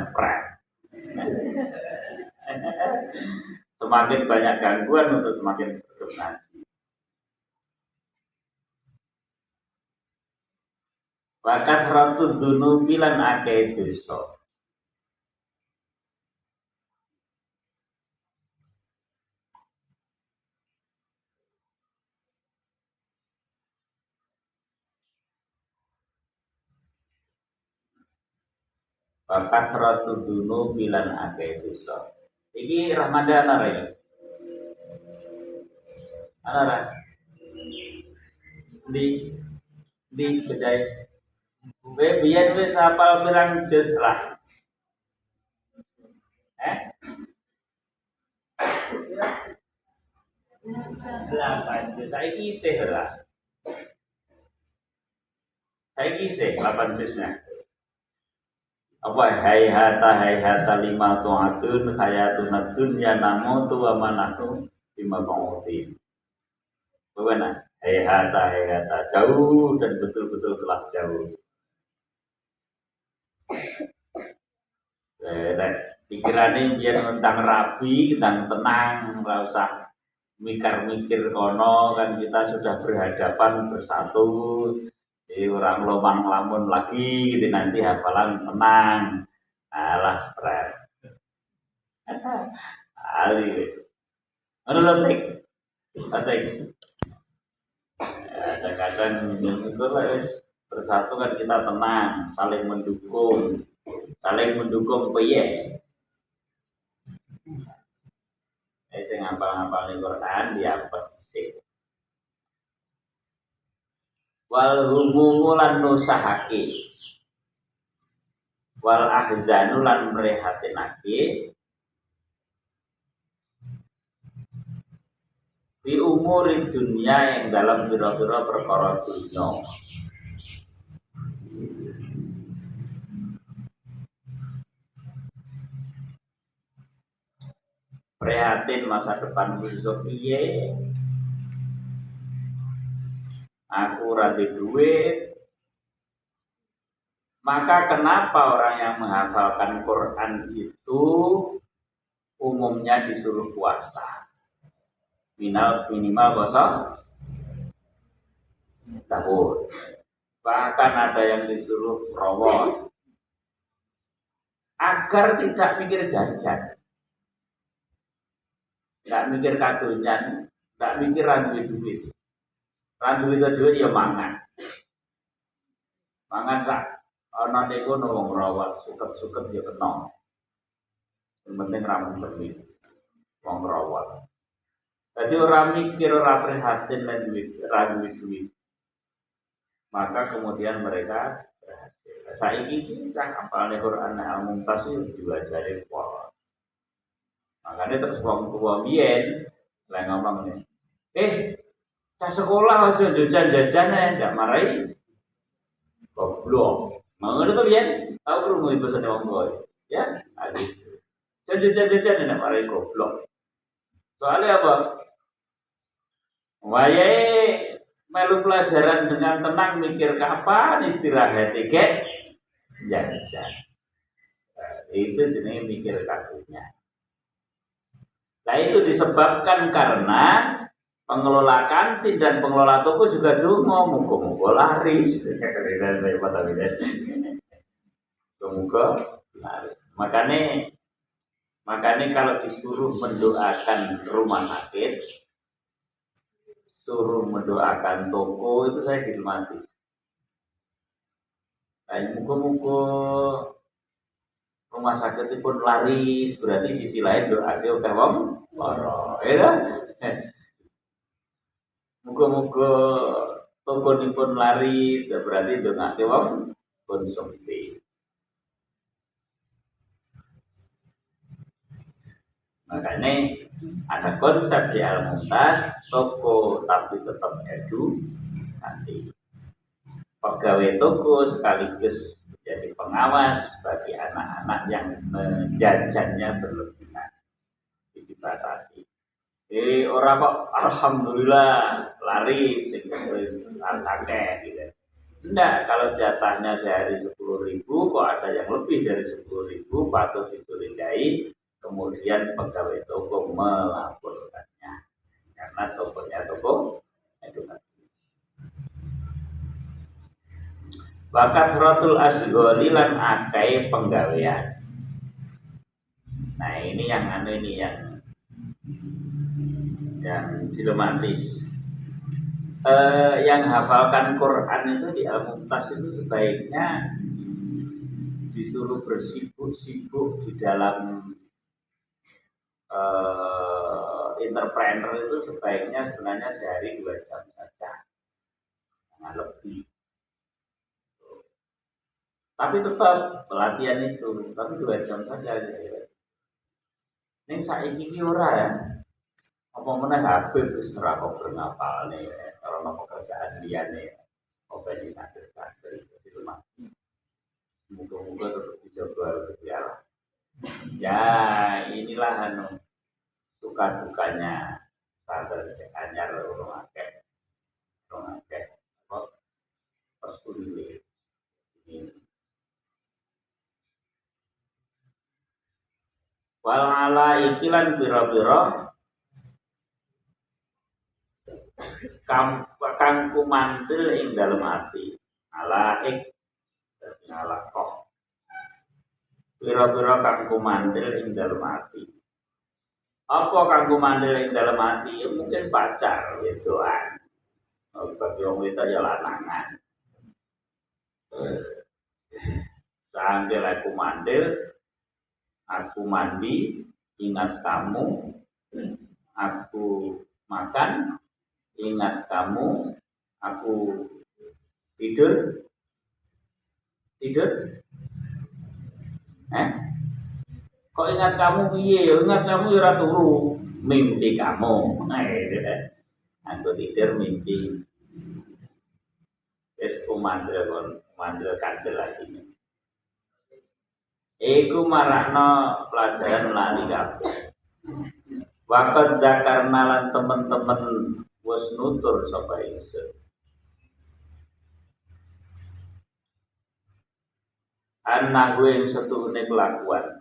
Semakin banyak gangguan untuk semakin sedikit ngaji. Wakat ratu dunu bilan akeh dosa. Wakat ratu dunu bilan akeh dosa. Iki Ramadan ana ya. Ana di bejai. Biyen wis hafal pirang juz lah. 8 juz. Saiki isih lah. Saiki isih 8 juznya. Apa hayhata lima tu'atun hayatun dunya namutu wa manatu lima qawtin. Bagaimana? Hayhata jauh dan betul-betul telah jauh. Pikirannya biar tentang rabi, tentang tenang, nggak usah mikir-mikir kono kan kita sudah berhadapan bersatu. Jadi orang lomang lamun lagi gitu nanti hafalan tenang. Alah, berat. Alis. Anu letik. Letik. Kadang-kadang itu bersatu kan kita tenang, saling mendukung. Saling mendukung piye? Sing ngapal-ngapal Al-Qur'an diapet sik. Wal humumu lan nusahake. Wal ahzanu lan mrehatinake. Di umuri dunia yang dalam biro-biro perkara dunia. Prihatin masa depan besok piye? Aku rada duit. Maka kenapa orang yang menghafalkan Quran itu umumnya disuruh puasa? Minimal puasa tahun. Bahkan ada yang disuruh rawon agar tidak mikir jajan, nggak mikir kadonya, nggak mikir randu duit. Randu itu duit ya mangan sak. Ana niku wong rawat suket-suket ya kena. Yang penting ramu bermi wong rawat. Jadi orang mikir, orang prihatin dan duit. Maka kemudian mereka berhasil. Saiki kita apalane Quran Al-Mumtaz juga jadi kuat. Makanya terus wong tua biyen lah ngomong nih. Ke sekolah aja jajan-jajan ndak marahi. Goblok. Mangono to biyen, tahu krungu ibu sene wong tua. Ya, gitu. Jajan-jajan ndak marahi goblok. Soalnya apa? Wayahe melu pelajaran dengan tenang mikir kapan istirahat iki jajan. Itu jenis mikir kakunya. Nah itu disebabkan karena pengelola kantin dan pengelola toko juga dungo muga-muga laris. Muga laris. Makanya kalau disuruh mendoakan rumah sakit, suruh mendoakan toko itu saya dilmati. Nah, muga-muga rumah sakit itu pun laris, berarti sisi lain doa ke wong loro, ya. Muga-muga toko pun laris, berarti doa ke wong konsumsi. Makanya ada konsep di Al-Mumtaz, toko tapi tetap edukasi. Pegawai toko sekaligus menjadi pengawas bagi anak-anak yang menjajannya berlebihan, dibatasi. Orang kok alhamdulillah laris akeh gitu. Enggak, kalau jatahnya sehari 10.000 kok ada yang lebih dari 10.000 patut dicurigai. Kemudian pegawai toko melaporkannya karena tokonya toko edukasi. Bakat rotul asgoli lan akai penggawean. Nah ini yang dilematis. Yang hafalkan Quran itu di Al-Mumtaz itu sebaiknya disuruh bersibuk-sibuk di dalam entrepreneur itu sebaiknya sebenarnya sehari 2 jam saja, jangan lebih. Tapi tetap pelatihan itu, tapi 2 jam saja. Ini saiki ora ya. Apa meneh HP wis ora kok ngapalne, ora pekerjaan liyane. Apa di sadar itu rumah. Moga-moga terus dijaga ya. Ya, inilah suka dukanya sadar anyar orang akeh. Kok persulit ini. Wal ala ikilan pira-pira kang kumantil ing dalem ati. Alaik dadi alakoh. Pira-pira kang kumantil ing dalem ati. Apa kang kumantil ing dalem ati? Ya, mungkin pacar wedoan. Bagi wong wedok ya lanangan. Sangge aku mandil, aku mandi, ingat kamu, aku makan, ingat kamu, aku tidur, kok ingat kamu piye? Ingat kamu ora turu, mimpi kamu. Aku tidur mimpi. Wis kumandel kandel lagi. Iku marakno pelajaran lali kabeh. Wakat zakarna lan temen-temen wis nutur sapa ingsun. Anak gue yang setuhune kelakuan.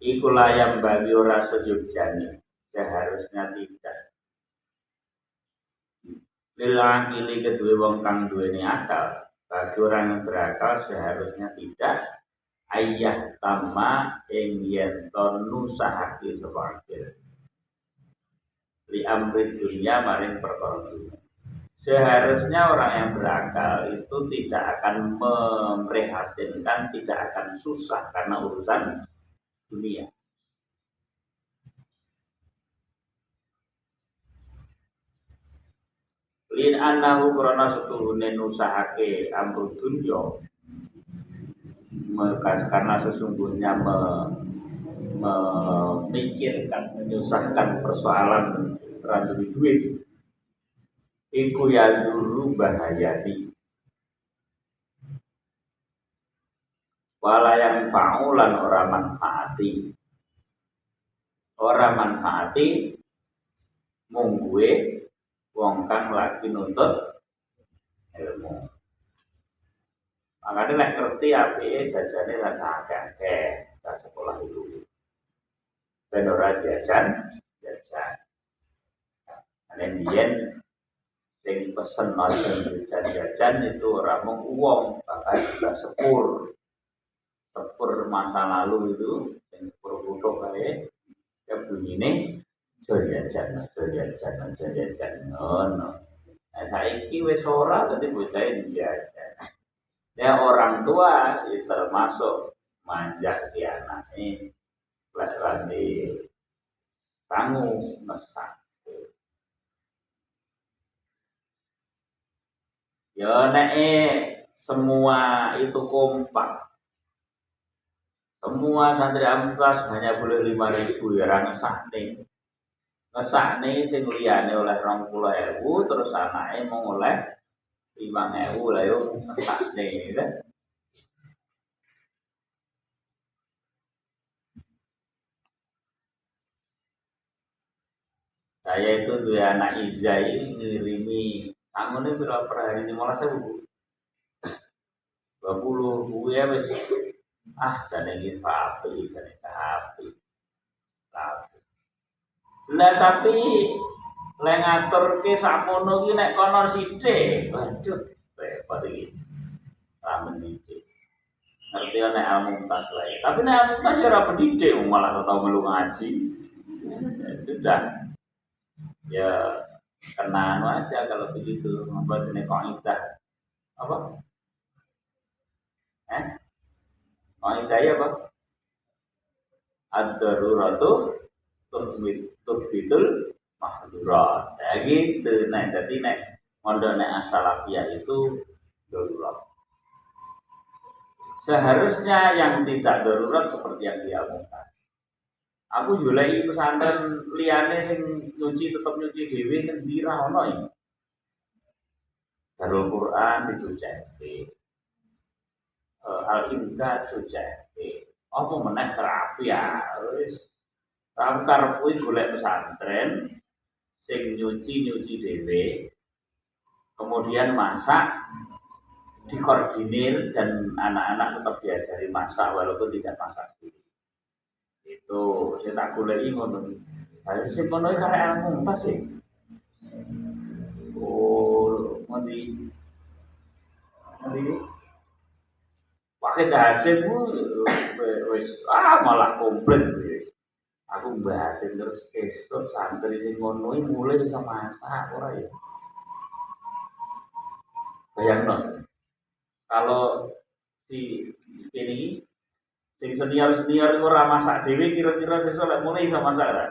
Iku layam bagi ora sejujane. Seharusnya tidak. Lilang ini kedua wong kang duweni akal. Bagi orang yang berakal seharusnya tidak. Ayah tama ing yen nusahake sapa akhir. Li amri dunia maring perkara dunia. Seharusnya orang yang berakal itu tidak akan memprihatinkan, tidak akan susah karena urusan dunia. Lin annahu krana setuhune nusahake amru dunya karena sesungguhnya memikirkan, menyusahkan persoalan randu duit iku ya dulu bahayati wala yang faulan ora manfaati mung gue wong kang lagi nuntut ilmu. Makanya nek ngerti api jajane rasa akeh, rasa sekolah itu. Ben ora jajan. Nek biyen sing pesen jajan itu ora mung uang, bahkan juga sepur masa lalu itu yang sepur butuh kae ya bunyine jajan. Ngono. Nah saiki wis ora dadi bocah jajan. Ya orang tua itu termasuk manja di anaknya, lagi tanggung mesak. Ya nek semua itu kompak, semua santri amkas hanya boleh 5.000 ya ngesakne sing liyane oleh 20.000 terus anaknya mau oleh 5.000 lah yo ngesakne kan. Saya itu dua anak Izai ngirimi tangune pira per hari 15.000. 20 gue ya wis jane iki rapi. Lah tapi lek ngaturke sakmono ki nek kono sithik. Waduh, repot iki. Ramen iki. Ngerti nek almuntas lae. Tapi nek almuntas ora pendidik malah tau melu ngaji. Sudah. Ya kena aja kalau begitu membuat ini kaidah. Apa? Kaidah ya apa? Ad-daruratu tuhbitul mahdurat. Ya gitu. Nah, jadi nek mondok nek as-salafiyah itu darurat. Seharusnya yang tidak darurat seperti yang diamukan. Aku julai pesantren liyane sing tetep nyuci dhewe kan dira ono iki. Darul Quran dicuceke. Al-Imdad dicuceke. Apa meneh terapi ya wis. Karep kuwi golek pesantren sing nyuci dhewe. Kemudian masak dikoordinir dan anak-anak tetap diajari masak walaupun tidak masak sendiri. Itu saya tak goleki ngono. Lah sing ngono iki karek ilmu pas sih. Oh, ngendi ngendi pakai dasarmu wis malah komplit wis. Aku batin terus esok santri sing ngono iki mulai bisa masak ora ya. Bayangno kalau si ini sing senior-senior iku ora masak dhewe kira-kira sesuk lek mulai iso masak ora?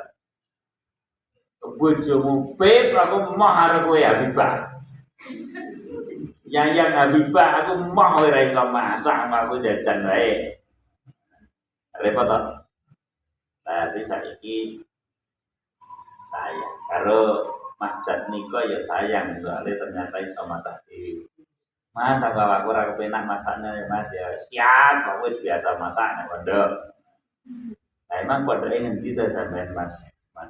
Bojomu pep aku mah arep kowe Habibah. Yang Habibah aku mah ora iso masak, aku jajan wae. Repot toh? Tapi saiki sayang karo Mas Jatmiko ya sayang soalnya ternyata iso masak dhewe. Mas aku ora kepenak masaknya ya Mas ya. Siap, kok wis biasa masak nek pondok. Nah, emang pondoke ngendi to sampean Mas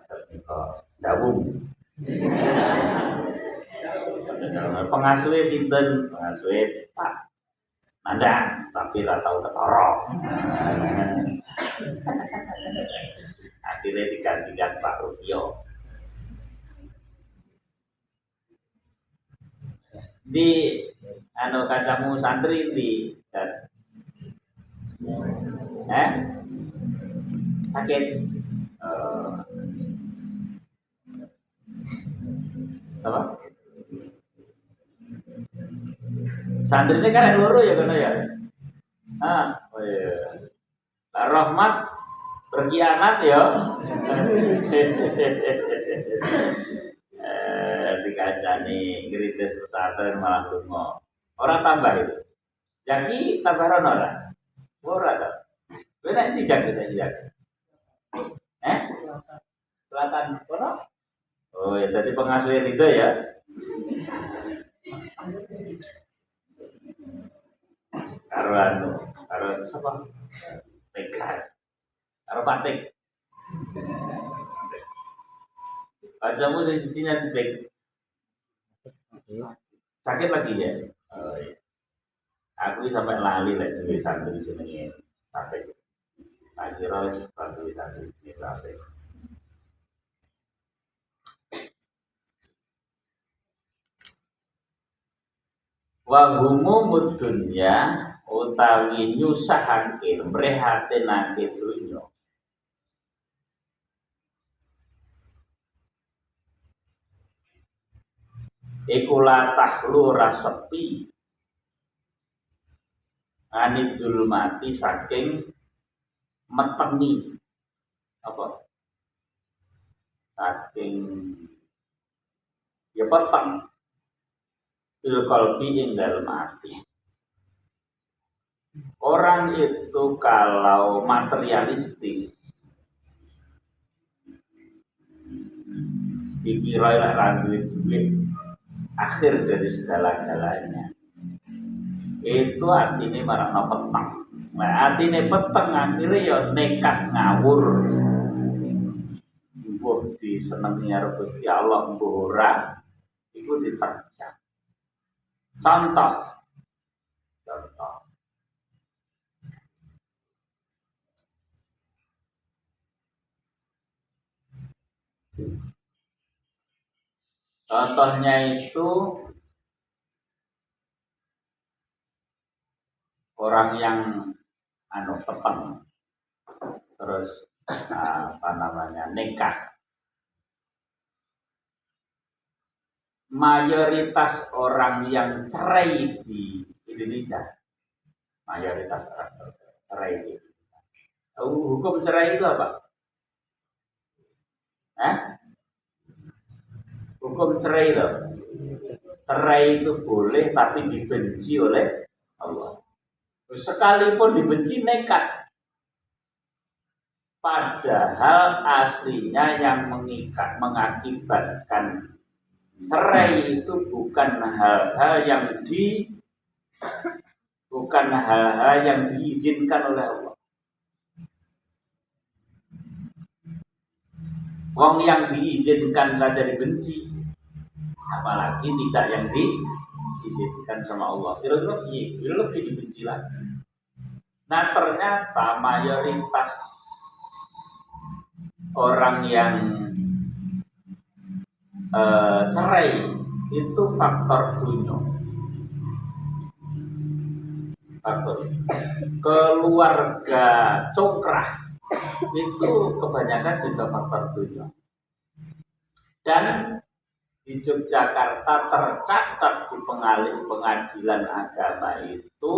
Jatmiko? Dawung. Pengasuhe sinten? Pengasuhe Pak Nandang, tapi ora tau ketara. Akhirnya digantikan Pak Rutio. Di kancamu santri di sakit apa? Santri ini kan loro ya kono ya. Oh iya. Rahmat berkhianat ya. Dikacani ngritis pesantren malah lunga. Ora tambah itu. Jadi tambah rono ora? Ora to. Kowe nek dijaga saja. Selatan kono? Oh ya, jadi pengasuh itu ya. Karo apa? Tekan. Karo patik. Ajamu sing sicinya tek. Sakit lagi ya? Oh iya. Aku sampai lali lek duwe santri jenenge sakit. Tak kira wis santri sakit. Wa humumud dunya utawi nyusahake mrehatenake dunya. Iku latahlu rasepi anidul mati saking metengi apa? Saking ya peteng fil qalbi ing dalem ati. Orang itu kalau materialistis dikira ra duit akhir dari segala-galanya. Itu artinya marana peteng. Nah, artinya peteng akhirnya ya nekat ngawur. Mbuh disenengi karo Gusti Allah mbuh ora iku diterjang. Contoh. Contohnya itu orang yang peteng terus nekat. Mayoritas orang yang cerai di Indonesia, mayoritas orang cerai di Indonesia. Hukum cerai itu apa? Hukum cerai itu. Cerai itu boleh tapi dibenci oleh Allah. Sekalipun dibenci nekat. Padahal aslinya yang mengakibatkan cerai itu bukan hal-hal yang diizinkan oleh Allah. Wong yang diizinkan saja dibenci, apalagi tidak yang diizinkan sama Allah. Kira-kira lebih dibenci lagi. Nah ternyata mayoritas orang yang cerai itu faktor dunia, faktor keluarga congkrah itu kebanyakan juga faktor dunia. Dan di Yogyakarta tercatat di pengadilan agama itu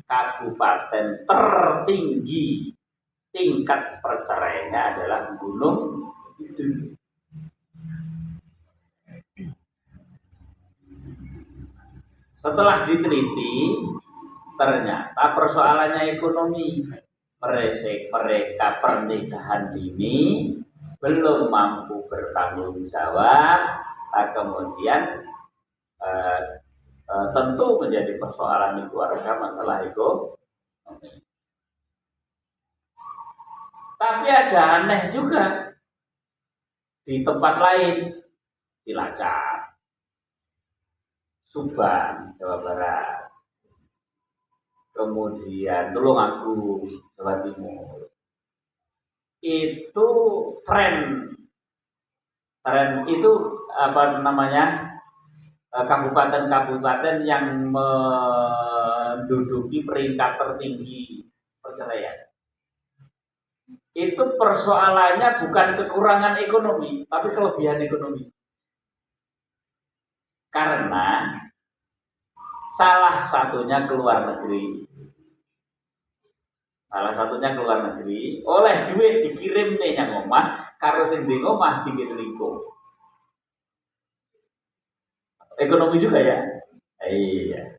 kabupaten tertinggi tingkat perceraiannya adalah Gunung Kidul. Setelah diteliti, ternyata persoalannya ekonomi. Mereka pernikahan dini belum mampu bertanggung jawab, kemudian tentu menjadi persoalan di keluarga masalah ekonomi. Tapi ada aneh juga di tempat lain, Cilacap, Subang, Jawa Barat, kemudian Tulungagung, Jawa Timur. Itu tren itu apa namanya, kabupaten-kabupaten yang menduduki peringkat tertinggi perceraian. Itu persoalannya bukan kekurangan ekonomi, tapi kelebihan ekonomi. Karena salah satunya keluar negeri, oleh duit dikirim nih yang omah, karo sing di omah bikin lingkup. Ekonomi juga ya. Iya.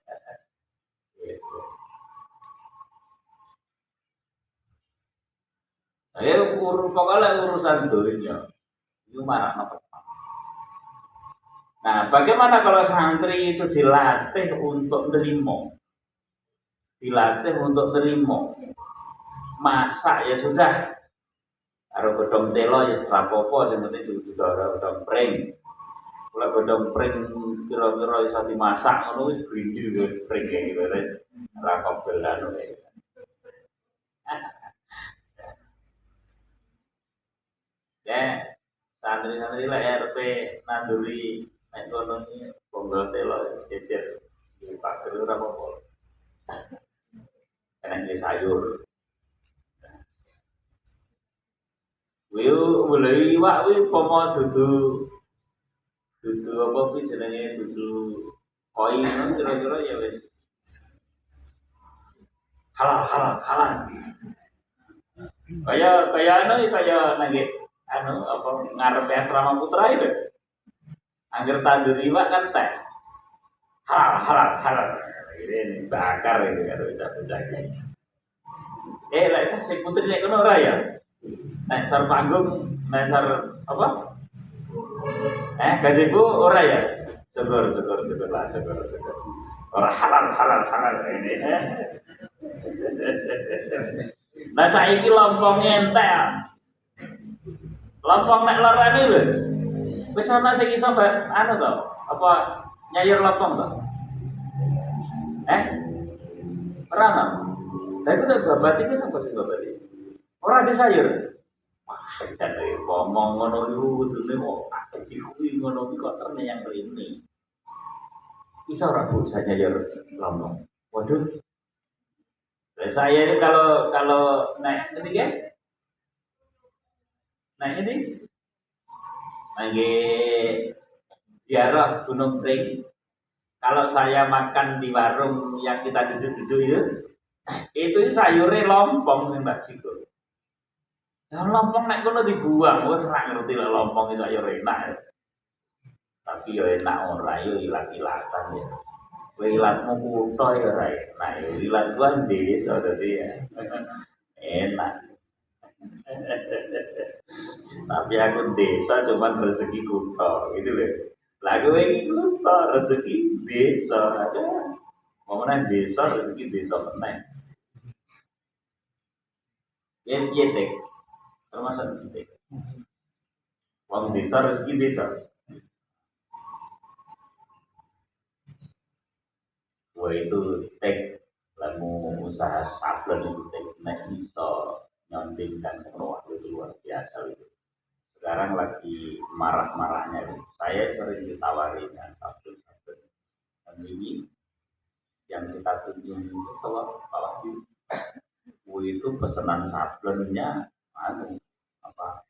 Pokoknya urusan dunia itu marah apa? Nah, bagaimana kalau santri itu dilatih untuk nerimo? Masak ya sudah. Karo godhong telo ya rapopo, sing penting juga godhong pring. Kalau godhong pring kira-kira iso dimasak ngono wis blindi wis pring iki wis ora kobelan. Ya, santri-santri lah RP nanduri nek kono iki bonggol telo jejer di pager ora apa-apa. Enak sayur. Kuwi mulai iwak kuwi pomo dudu apa kuwi jenenge dudu koi ngono kira-kira ya wis halal. Kaya nang apa ngarepe asrama putra itu. Angger tandur iwak kan teh. Halal. Ini bakar ini karo bocah-bocah. Lek sing putri nek kono ora ya. Nek sar panggung, nek sar apa? Gazebo ora ya. Syukur. Ora halal ini. Nah saiki lompong entek. Lompong nek lorane lho. Wis ana sing iso anu to, apa nyayur lompong to? Ora ana. Lah iku tak babati ki sapa sing babati? Ora disayur. Wah, jane ngomong ngono iku kudune kok kuwi ngono iki kok ternyata yang rene. Bisa ora Bu saya nyayur lompong? Waduh. Saya ini kalau naik ini ya, naik ini, lagi ziarah Gunung Pring. Kalau saya makan di warung yang kita duduk-duduk itu sayurnya lompong nih Mbak Ciko. Nah, lompong naik kono dibuang, wes ora ngerti lah lompong itu sayur enak. Ya. Tapi yo enak ora yo ilat-ilatan ya. Ilatmu kutho ya ora enak. Ilat gua desa dadi ya. Enak. Tapi aku desa cuman rezeki kutho gitu loh. Lagu ini kutho rezeki desa ada. Mau desa rezeki desa meneh. Yen tek. Termasuk tek. Wong desa rezeki desa. Wah itu tek lamu usaha sablon itu tek nek iso nyondingkan wah itu luar biasa itu. sekarang lagi marah-marahnya. Saya sering ditawari dengan sabun-sabun. Dan ini yang kita tunjuk itu kalau itu pesanan sablonnya apa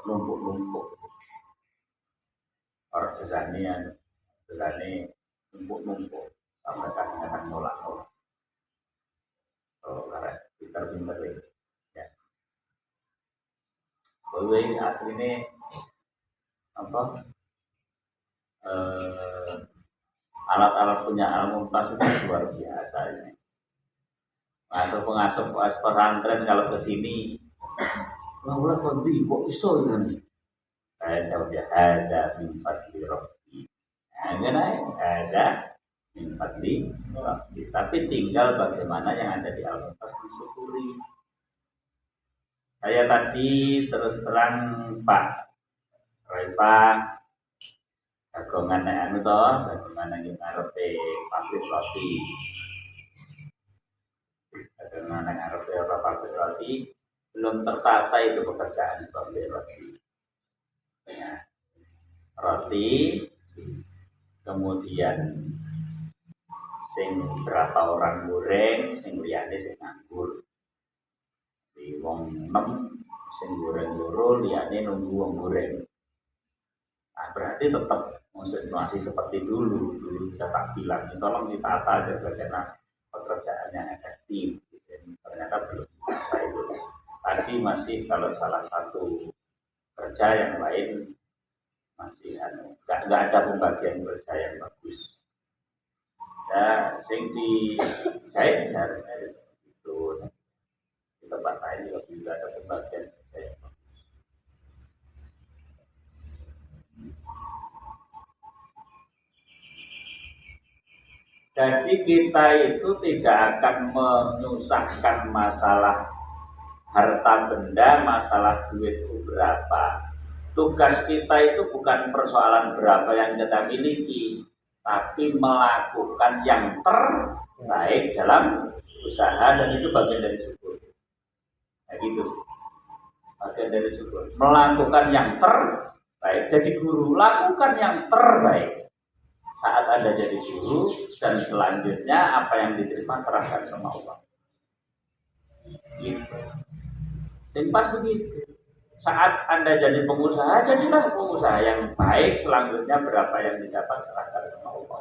numpuk-numpuk. Orang segane numpuk-numpuk sampai kadang-kadang nolak-nolak. Karena pinter-pinter ya. Kowe asline apa? Alat-alat punya Al-Mumtaz itu luar biasa ini. Pengasuh pesantren kalau ke sini, lah kok iso ini? Saya jawab ya ada min fadli rabbi. Ada min fadli rabbi. Tapi tinggal bagaimana yang ada di Al-Mumtaz disyukuri. Saya tadi terus terang Pak Raifa jagongan anu to, jagongan nang ngarepe pabrik roti. Jagongan nang ngarepe pabrik roti belum tertata itu pekerjaan di pabrik roti. Ya. Roti kemudian sing berapa orang goreng, sing liyane sing nganggur. Di wong 6 sing goreng loro liyane nunggu wong goreng. Nah, berarti tetap situasi seperti dulu kita tak bilang, tolong ditata aja bagaimana pekerjaannya efektif. Ternyata belum bisa itu. Tadi masih kalau salah satu kerja yang lain masih nggak ada pembagian kerja yang bagus. Ya, sing di saya seharusnya itu di tempat lain juga ada pembagian kerja yang bagus. Jadi kita itu tidak akan menyusahkan masalah harta benda, masalah duit itu berapa. Tugas kita itu bukan persoalan berapa yang kita miliki, tapi melakukan yang terbaik dalam usaha, dan itu bagian dari syukur. Nah gitu, bagian dari syukur. Melakukan yang terbaik. Jadi guru, lakukan yang terbaik saat Anda jadi guru, dan selanjutnya apa yang diterima serahkan sama Allah. Gitu. Pas begitu. Saat Anda jadi pengusaha, jadilah pengusaha yang baik. Selanjutnya berapa yang didapat serahkan sama Allah.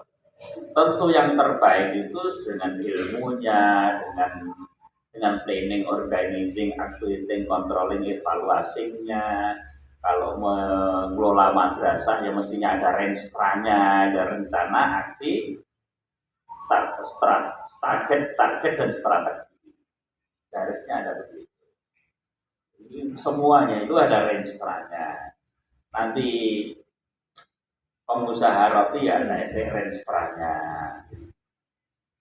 Tentu yang terbaik itu dengan ilmunya, dengan planning, organizing, executing, controlling, evaluasinya. Kalau mengelola madrasah ya mestinya ada renstranya, ada rencana, aksi, target dan strategi. Harusnya ada begitu. Semuanya itu ada renstranya. Nanti pengusaha roti ada renstranya,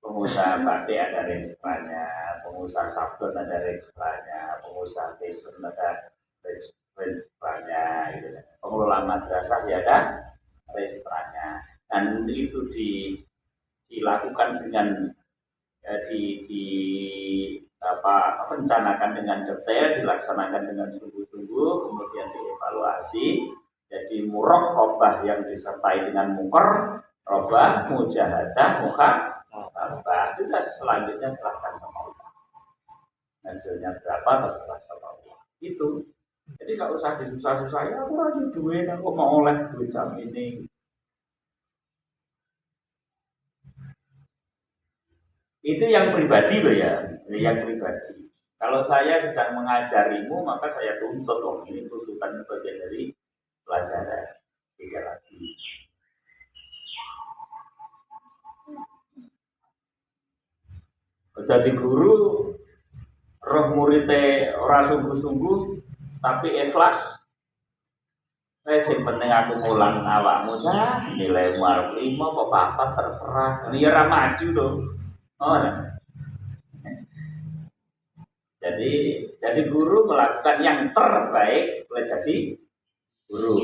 pengusaha batik ada renstranya, pengusaha sabun ada renstranya, pengusaha fashion ada renstranya, gitu. Pengelola madrasah ya ada renstranya, dan itu dilakukan dengan rencanakan dengan detail, dilaksanakan dengan sungguh-sungguh, kemudian dievaluasi. Jadi muraqabah yang disertai dengan muqarrabah, mujahadah, muhasabah. Sudah selanjutnya serahkan sama Allah. Hasilnya berapa terserah sama Allah. Itu. Jadi nggak usah disusah-susah, ya aku lagi duit, aku mau oleh duit jam ini. Itu yang pribadi loh ya, yang pribadi. Kalau saya sedang mengajarimu, maka saya tuntut loh, ini tuntutan bagian dari pelajaran. Tidak lagi. Jadi guru, roh muridnya ora sungguh-sungguh, tapi ikhlas. Sing penting aku mulang awakmu sah, nilai mark 5 apa 4 terserah. Ini ya maju dong. Oh, nah. Jadi guru melakukan yang terbaik jadi guru.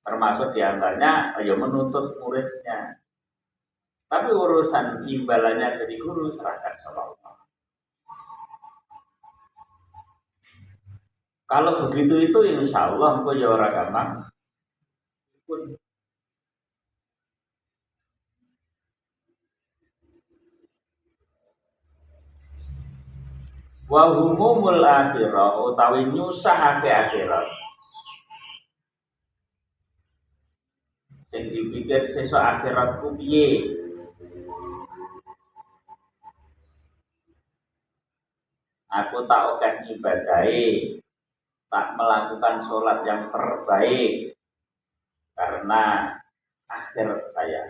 Termasuk diantaranya ayo menuntut muridnya. Tapi urusan imbalannya jadi guru serahkan sama Allah. Kalau begitu itu insya Allah engko ya ora gampang. Wa humumul akhirah utawi nyusahake akhirat. Sing dipikir sesuk akhiratku piye? Aku tak akeh ibadahe, tak melakukan sholat yang terbaik karena akhirat saya.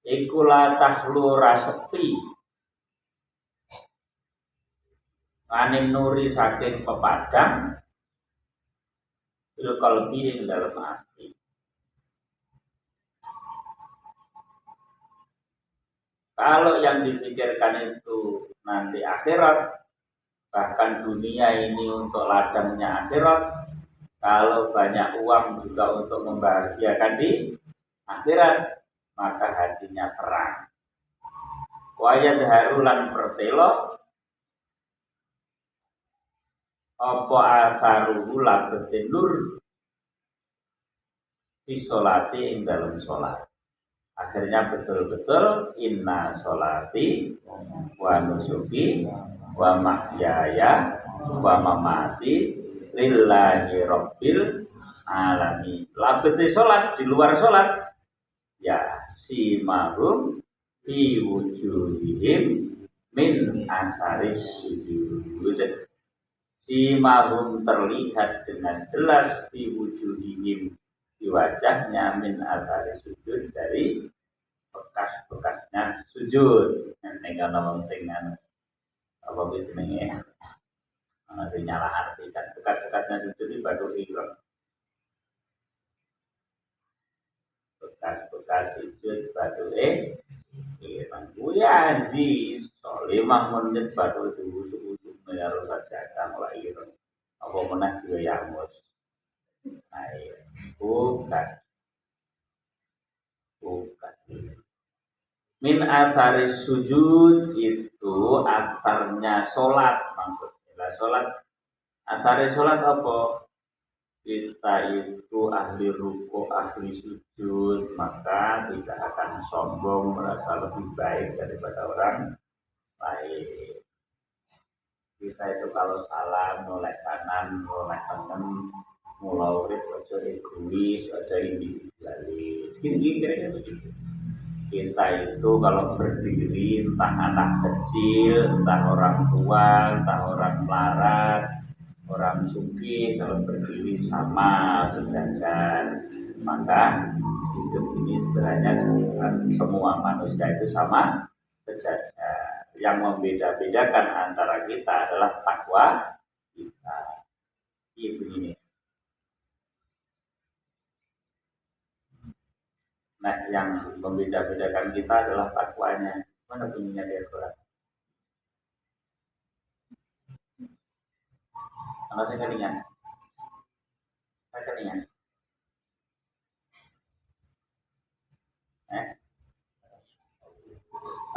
Iku la tahlu rasepi anin nuri saking pepadang il qalbi ing dalem hati. Kalau yang dipikirkan itu nanti akhirat, bahkan dunia ini untuk ladangnya akhirat, kalau banyak uang juga untuk membahagiakan di akhirat, maka hatinya terang. Wayad harulan pertelo apa atharuhu labetin nur disolati ing dalam sholat. Akhirnya betul-betul inna sholati wa nusuki wa mahyaya wa mamati lillahi rabbil alamin. Labeti sholat di luar sholat ya simahum fi wujuhihim min atharis sujud. Simahum terlihat dengan jelas di wujuhihim di wajahnya min atharis sujud dari bekas-bekasnya sujud. Tinggal ngomong singan apa bismillah sing nyala artikan bekas-bekasnya sujud di batu ikhram. Bekas-bekas sujud batu ikhram kuwi aziz 5 menit batu itu usuk-usuk harus saja mulai ikhram apa meneh juga yamus. Nah, bukan min atharis sujud itu atarnya sholat maksudnya. Sholat atharis sholat apa? Kita itu ahli ruku, ahli sujud, maka tidak akan sombong merasa lebih baik daripada orang lain. Kita itu kalau salah mulai kanan, mulai tengah, mulai urip aja egois, aja individualis. Gini kira-kira begitu. Kita itu kalau berdiri entah anak kecil, entah orang tua, entah orang melarat, orang sugih, kalau berdiri sama sejajar, maka hidup ini sebenarnya semua manusia itu sama sejajar. Yang membeda-bedakan antara kita adalah takwa kita. Ini begini. Nah, yang membeda-bedakan kita adalah takwanya. Mana bunyinya di Al-Quran? Kalau saya kelingan. Saya kelingan.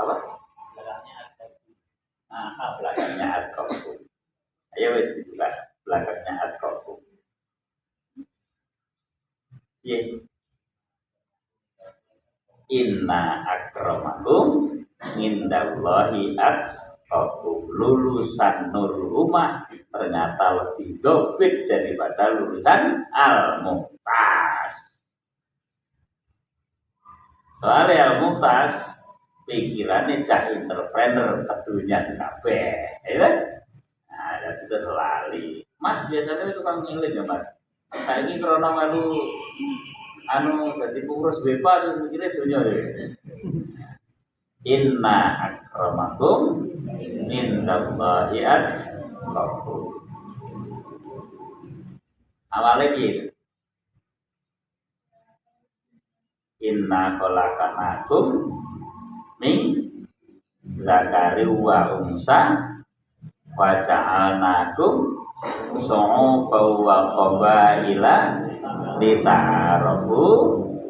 Apa? Belakangnya Al-Qafu. Ayo wis dibuka. Belakangnya Al-Qafu. Iya. Inna akramakum indallahi atqakum. Lulusan Nur Rumah ternyata lebih dobit daripada lulusan Al-Mumtaz. Soalnya Al-Mumtaz pikirannya cah entrepreneur kedunya kabeh, ya. Nah, jadi itu lali. Mas biasanya tukang ngiling ya, Mas. Nah, ini karena malu jadi pengurus BEPA itu mikirnya dunia ya. Inna akramakum indallahi atqakum. Awalnya gitu. Inna khalaqnakum min zakari wa unsa wa ja'alnakum syu'uban wa qabaila lita'arafu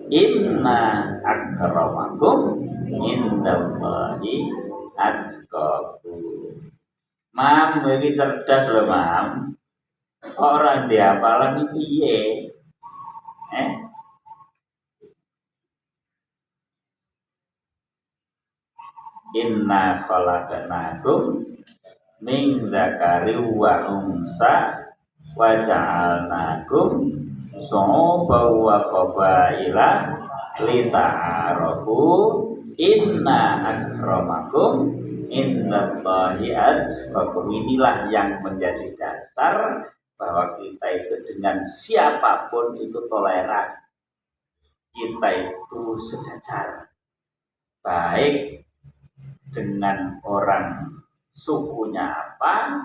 inna akramakum indallahi atqakum. Mam, ini cerdas loh, Mam. Orang dia apalan iki piye? Eh? Inna khalaqnakum min dzakari wa unsa wa ja'alnakum syu'uban wa qabaila lita'arafu inna akramakum indallahi atqakum. Inilah yang menjadi dasar bahwa kita itu dengan siapapun itu toleran, kita itu sejajar, baik dengan orang sukunya apa,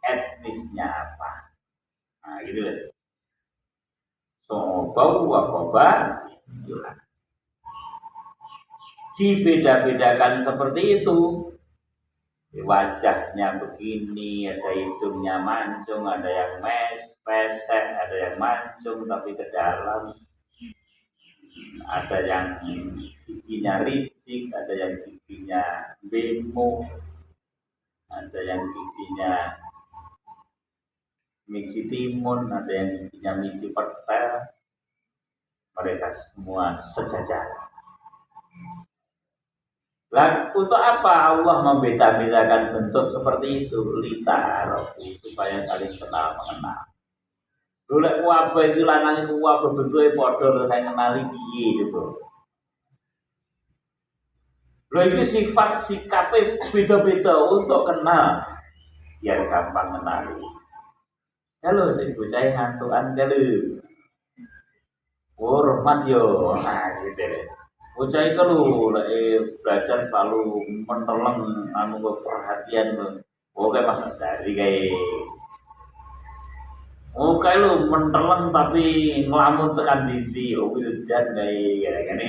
etnisnya apa. Nah, gitu loh. Sobau wakoba, dibeda-bedakan seperti itu. Wajahnya begini, ada hidungnya mancung, ada yang pesek, ada yang mancung tapi ke dalam, ada yang giginya ricik, ada yang giginya bemo, ada yang giginya miji timun, ada yang giginya miji petel. Mereka semua sejajar. Lah untuk apa Allah membeda-bedakan bentuk seperti itu? Lita'arafu, supaya saling kenal mengenal. Golek wabe iki lanang iku wabe bentuke padha lho saya kenali piye gitu. Lho iki sifat sikape beda-beda untuk kenal biar gampang kenali. Halo sing bocah ngantukan kelu. Hormat yo, nah gitu deh. Bocah itu lho belajar selalu menteleng anu perhatian lho. Oke pas dari kayak oke lu menteleng tapi ngelamun tekan didi, dan kayak gini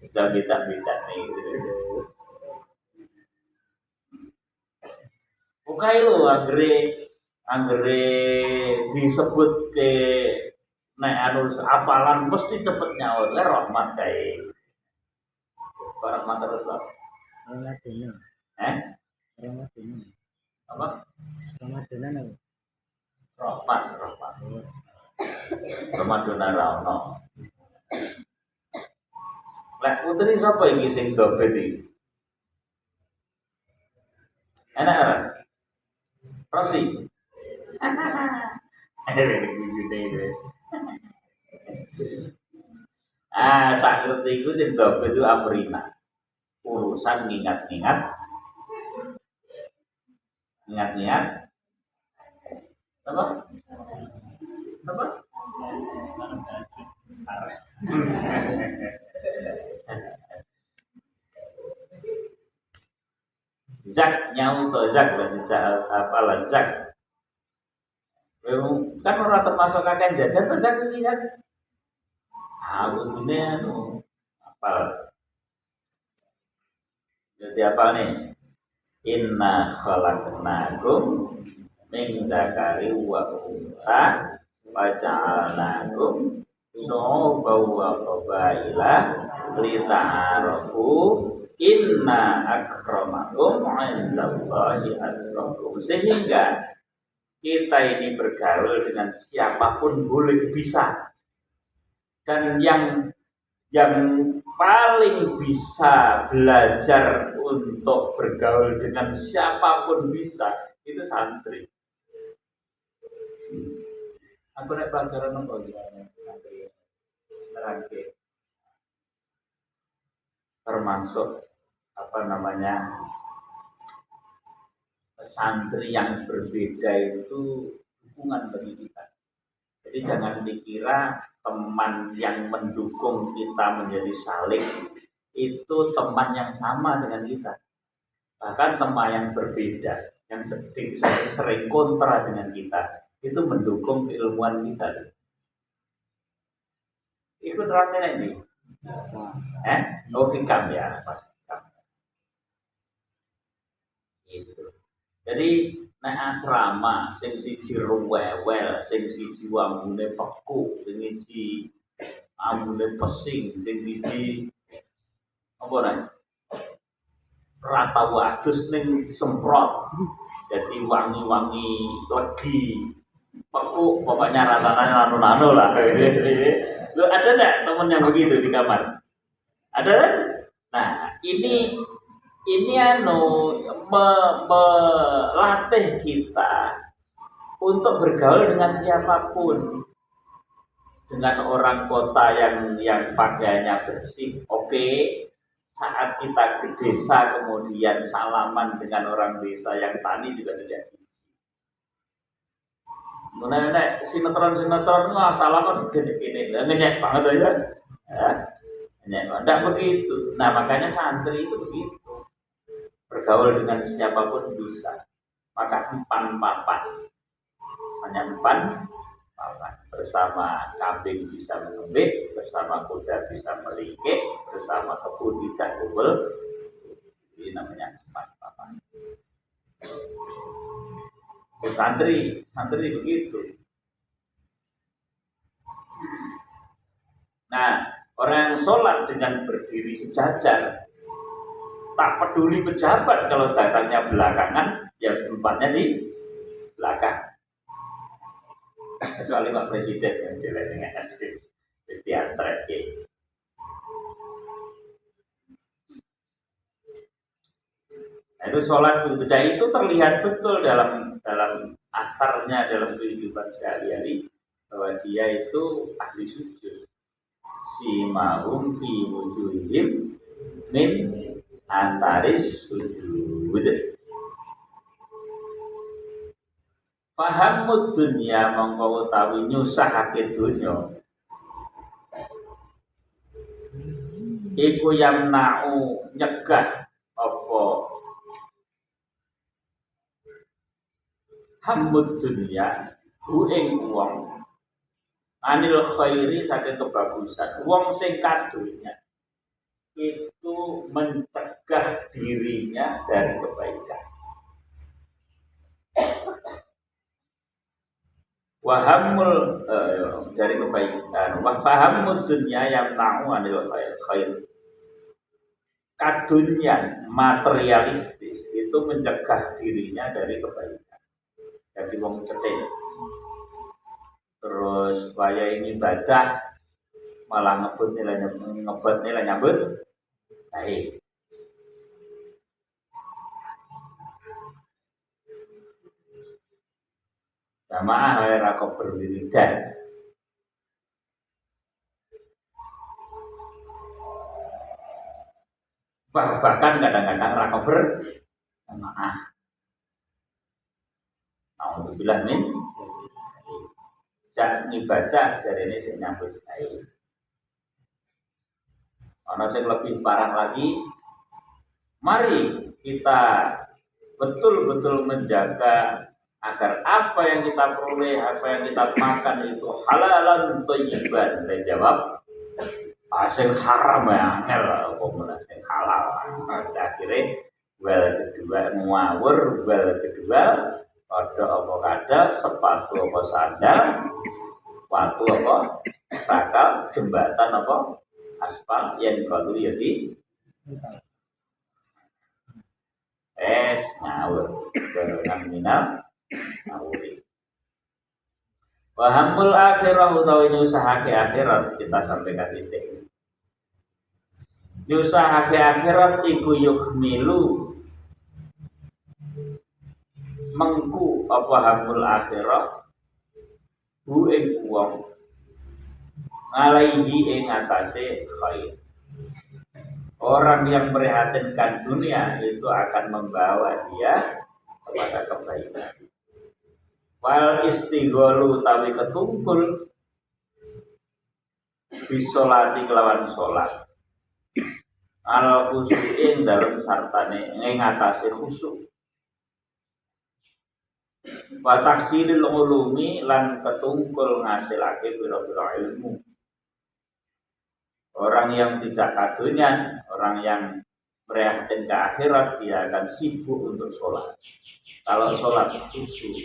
bisa beda-beda nih. Oke lu anggere disebut ke nek anu apalan mesti cepet nyaur rahmat kayak rahmat terus lah. Apa? Rahmat. Ramadan Rano. Lek putri sapa iki sing dobet iki? Enak ora? Rosi. Sak ngerti iku sing dobet itu Amrina. Urusan ingat-ingat apa? Zak nyau to zak apa zak. Kan orang termasuk kakek jajan to zak iki kan. Aku ini anu apa? Jadi apa nih? Inna khalaqnakum min dzakari wa unsa wa ja'alnakum syu'uban wa qabaila lita'arafu inna akramakum 'indallahi atqakum. Sehingga kita ini bergaul dengan siapapun boleh bisa, dan yang paling bisa belajar untuk bergaul dengan siapapun bisa itu santri. Aku nek pelajaran apa santri terakhir termasuk apa namanya santri yang berbeda itu dukungan bagi kita. Jadi jangan dikira teman yang mendukung kita menjadi saleh itu teman yang sama dengan kita. Bahkan teman yang berbeda, yang sering kontra dengan kita, itu mendukung keilmuan kita. Ikut terangkan ini. Hikam ya, Mas. Gitu. Jadi nek asrama sing siji rewel, sing siji ambune peku, sing siji ambune pesing, sing siji apa nek rata wadus ning semprot. Jadi wangi-wangi legi. pokoknya rasanya nano-nano lah. Lu ada enggak temen yang begitu di kamar? Ada kan? Nah, ini melatih kita untuk bergaul dengan siapapun. Dengan orang kota yang pakaiannya bersih, oke. Saat kita ke desa kemudian salaman dengan orang desa yang tani juga tidak. Mulai sinetron salaman gede-gede, ngenyek banget aja. Ya, ngenyek, begitu. Nah makanya santri itu begitu. Bergaul dengan siapapun bisa. Maka empan papan. Hanya empan papan. Bersama kambing bisa mengembik, bersama kuda bisa melingkik, bersama kebun tidak kubel. Ini namanya empan papan. Santri begitu. Nah, orang yang sholat dengan berdiri sejajar, tak peduli pejabat kalau datangnya belakangan, ya tempatnya di belakang. Kecuali Pak Presiden yang dengan diantret. Nah, itu sholat beda itu terlihat betul dalam akarnya dalam kehidupan sehari-hari bahwa dia itu ahli sujud. Si mahum fi wujuhim min antaris sujud. Fahamud dunia mongko utawi nyusahake dunya. Iku yamna'u nyegah apa hamud dunia ku ing wong anil khairi saking kebagusan. Wong sing kadunya itu mencegah dirinya dari kebaikan. Wahamul dari kebaikan. Wahamud dunia yang tahu anil khair. Kadunyan materialistis itu mencegah dirinya dari kebaikan. Jadi wong cetek. Terus supaya ini ibadah malah ngebut nilai nyambut baik. Jamaah ora kok berwiridan. Bahkan kadang-kadang ora kok berjamaah. Alhamdulillah nih. Jak ibadah dari ini sing nyambut baik. Ana sing lebih parah lagi. Mari kita betul-betul menjaga agar apa yang kita peroleh, apa yang kita makan itu halalan thayyiban. Dan jawab, sing haram ya angel apa sing halal. Akhirnya kedua ngawur, kedua ada avocado, sepatu apa sandal, sepatu apa bakal, jembatan apa aspal yang kalau ya di ngawur dengan minal ngawuri. Wahamul akhirah utawi nyusahake akhirat kita sampaikan titik. Nyusahake akhirat iku yukhmilu mengku apa hamul akhirah hu ing wong ngalaihi ing atase khair. Orang yang merihatinkan dunia itu akan membawa dia kepada kebaikan. Wal istighalu utawi ketungkul bisolati kelawan sholat al khusyu'in dalam sartane ing atase khusyuk. Wa taksilil ulumi lan ketungkul ngasilake pira-pira ilmu. Orang yang tidak kagungan, orang yang prihatin ke akhirat, dia akan sibuk untuk sholat. Kalau sholat khusyuk,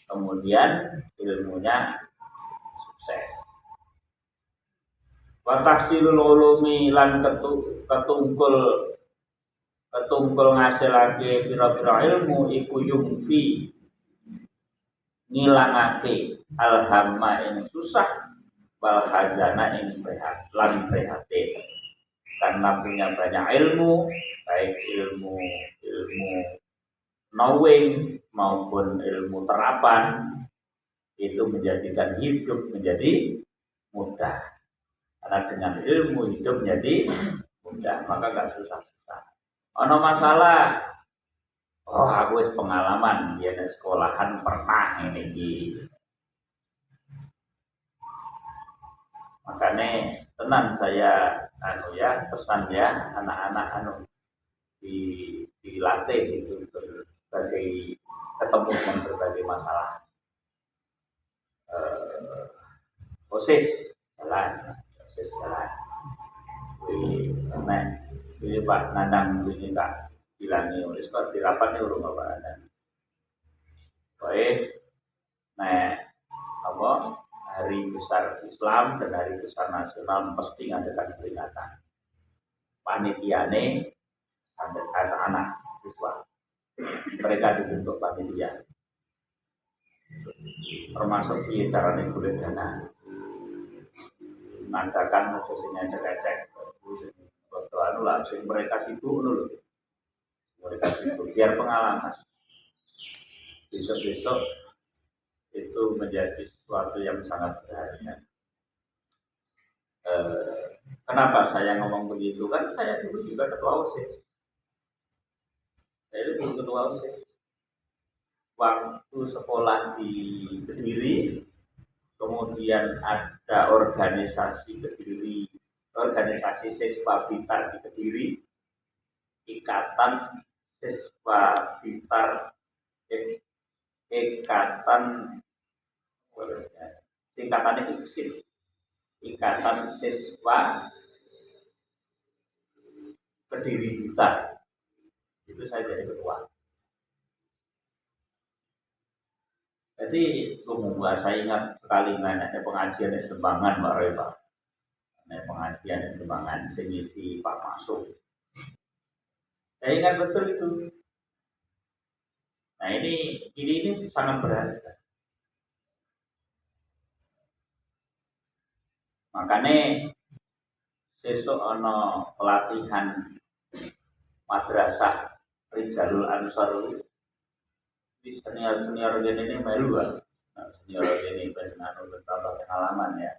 kemudian ilmunya sukses. Wa taksilul ulumi lan ketungkul ngasilake pira-pira ilmu iku yumfi ngilangake alhamma ing susah wal khazana ing prihatin karena punya banyak ilmu, baik ilmu knowing maupun ilmu terapan, itu menjadikan hidup menjadi mudah. Karena dengan ilmu hidup menjadi mudah, maka gak susah-susah. Ono masalah, oh aku wis pengalaman di sekolahan pernah ini di. Makanya tenang saya pesan ya anak-anak dilatih itu berbagai ketemu dengan berbagai masalah. OSIS jalan. Ini Pak Nanang ini tak bilangi oleh kok dirapatnya urung apa ada. Baik, apa hari besar Islam dan hari besar nasional pasti ngadakan peringatan. Panitiane anak-anak siswa, mereka dibentuk panitia. Termasuk di caranya kulit dana, mengadakan khususnya cek-cek, waktu anu langsung mereka sibuk dulu, mereka sibuk biar pengalaman. Besok-besok itu menjadi sesuatu yang sangat berharga. Kenapa saya ngomong begitu? Kan saya dulu juga ketua OSIS. Saya dulu ketua OSIS. Waktu sekolah di Kediri, kemudian ada organisasi Kediri, organisasi siswa Blitar di Kediri, ikatan siswa Blitar, singkatannya IKSIP, Ikatan Siswa Kediri Blitar. Itu saya jadi ketua. Jadi saya ingat sekali ada pengajian di Dembangan Mbak Reba. Ada pengajian di Dembangan sengisi Pak Masuk. Saya ingat betul itu. Nah ini sangat berharga. Makanya besok ono pelatihan madrasah Rijalul Ansor di senior ini melu kan. Nah, senior ini benar bertambah pengalaman ya.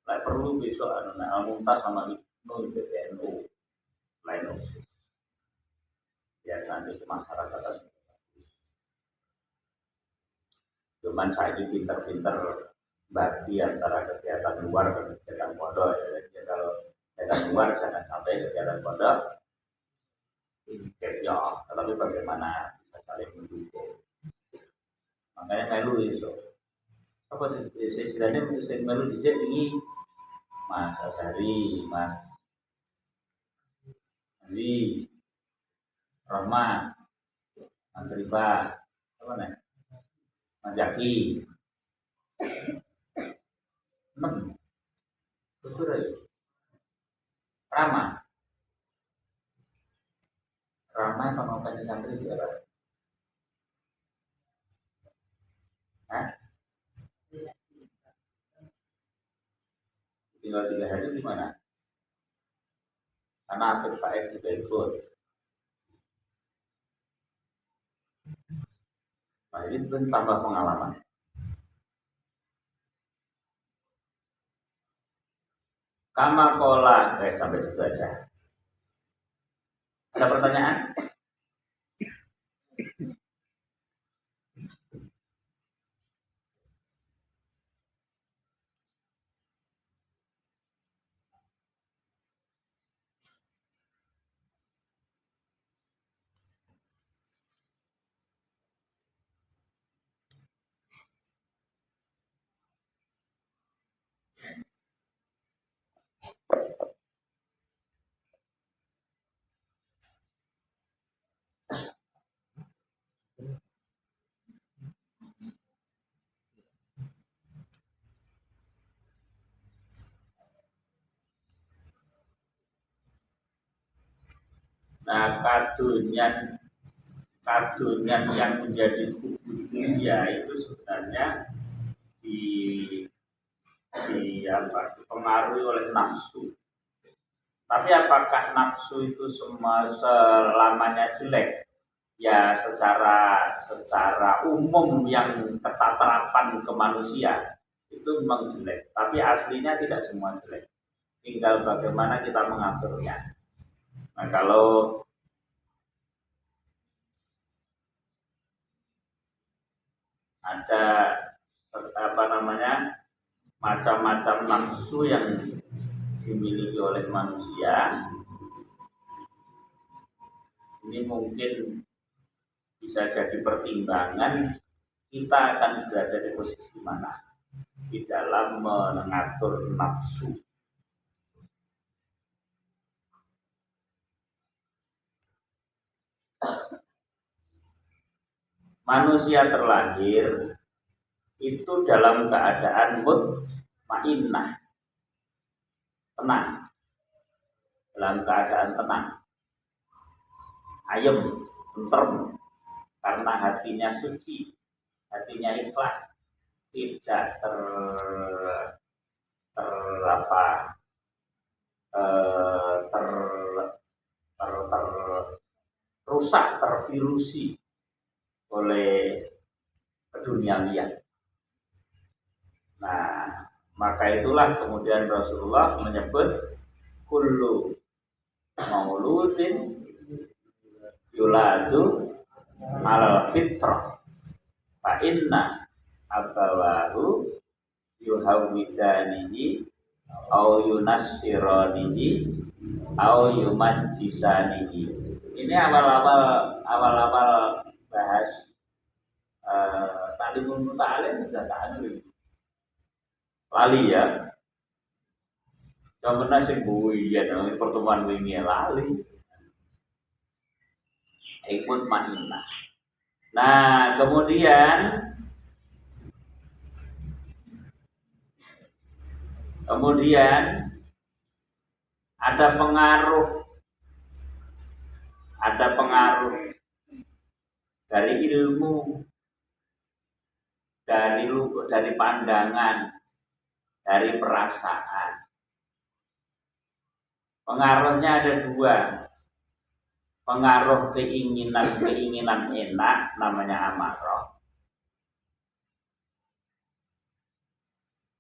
Lah perlu besok Mumtaz sama Ibnu PBNU lain OSIS. Ya nanti ke masyarakat. Cuman saya ini pinter-pinter bagi antara kegiatan luar dan kegiatan pondok ya. Jadi kalau kegiatan luar jangan sampai kegiatan pondok ya, tetapi bagaimana bisa saling mendukung. Makanya melu itu apa sih istilahnya saya melu di sini Mas Azhari, Mas Aziz, Rahmat, Mas Riba, apa nih, Mas Jaki, betul ya, Rama sama Pak Santri siapa? Tinggal 3 hari di mana? Karena Apik Pak F juga ikut. Nah ini pun tambah pengalaman. Kama kola, sampai situ aja. Ada pertanyaan? Nah, kadunian yang menjadi kubu dunia itu sebenarnya di dipengaruhi oleh nafsu. Tapi apakah nafsu itu semua selamanya jelek? Ya secara umum yang ketatapan ke manusia itu memang jelek. Tapi aslinya tidak semua jelek. Tinggal bagaimana kita mengaturnya. Nah kalau ada macam-macam nafsu yang dimiliki oleh manusia, ini mungkin bisa jadi pertimbangan kita akan berada di posisi mana di dalam mengatur nafsu. Manusia terlahir itu dalam keadaan mutmainnah, tenang, dalam keadaan tenang, ayem, tentrem, karena hatinya suci, hatinya ikhlas, tidak rusak, tervirusi oleh keduniawian. Nah, maka itulah kemudian Rasulullah menyebut kullu mauludin yuladu alal fitrah fa inna abawahu yuhawidanihi au yunassiranihi au yumajjisanihi. Ini awal-awal bahas Ta'limun Muta'alim sudah ta'alim lali ya. Yang benar sih buiyan pertemuan wingi lali. Ikut ma'inah. Nah, kemudian ada pengaruh dari ilmu, dari pandangan, dari perasaan. Pengaruhnya ada dua. Pengaruh keinginan enak namanya amarah.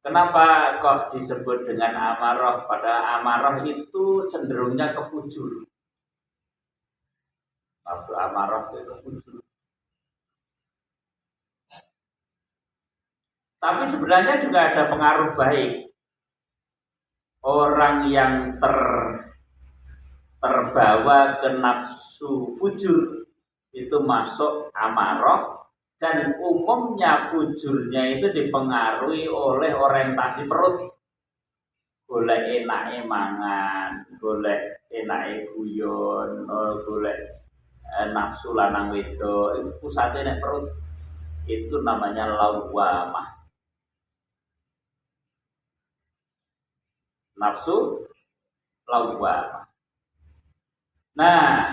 Kenapa kok disebut dengan amarah? Pada amarah itu cenderungnya ke fujur. Waktu amarah itu ke fujur. Tapi sebenarnya juga ada pengaruh baik. Orang yang terbawa ke nafsu fujur itu masuk amarah, dan umumnya fujurnya itu dipengaruhi oleh orientasi perut. Golek enake mangan, golek enake guyon, golek nafsu lanang wedok, itu pusatnya nek perut. Itu namanya lawamah. Nafsu lawamah. Nah,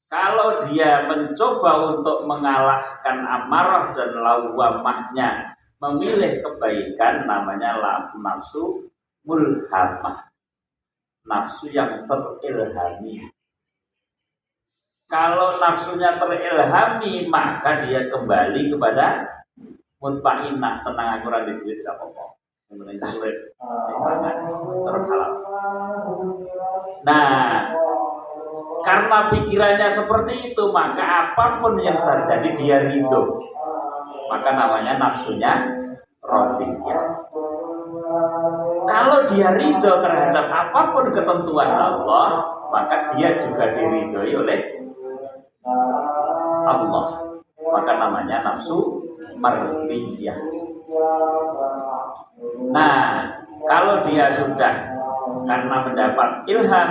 kalau dia mencoba untuk mengalahkan amarah dan lawamahnya, memilih kebaikan, namanya nafsu mulhamah, nafsu yang terilhami. Kalau nafsunya terilhami, maka dia kembali kepada mutmainnah, tenang, aku rada duit gak apa-apa. Yang penting sulit, terhalal. Nah, karena pikirannya seperti itu, maka apapun yang terjadi dia ridho. Maka namanya nafsunya radiyah. Kalau dia ridho terhadap apapun ketentuan Allah, maka dia juga diridhoi oleh Allah. Maka namanya nafsu mardiyah. Nah, kalau dia sudah karena mendapat ilham,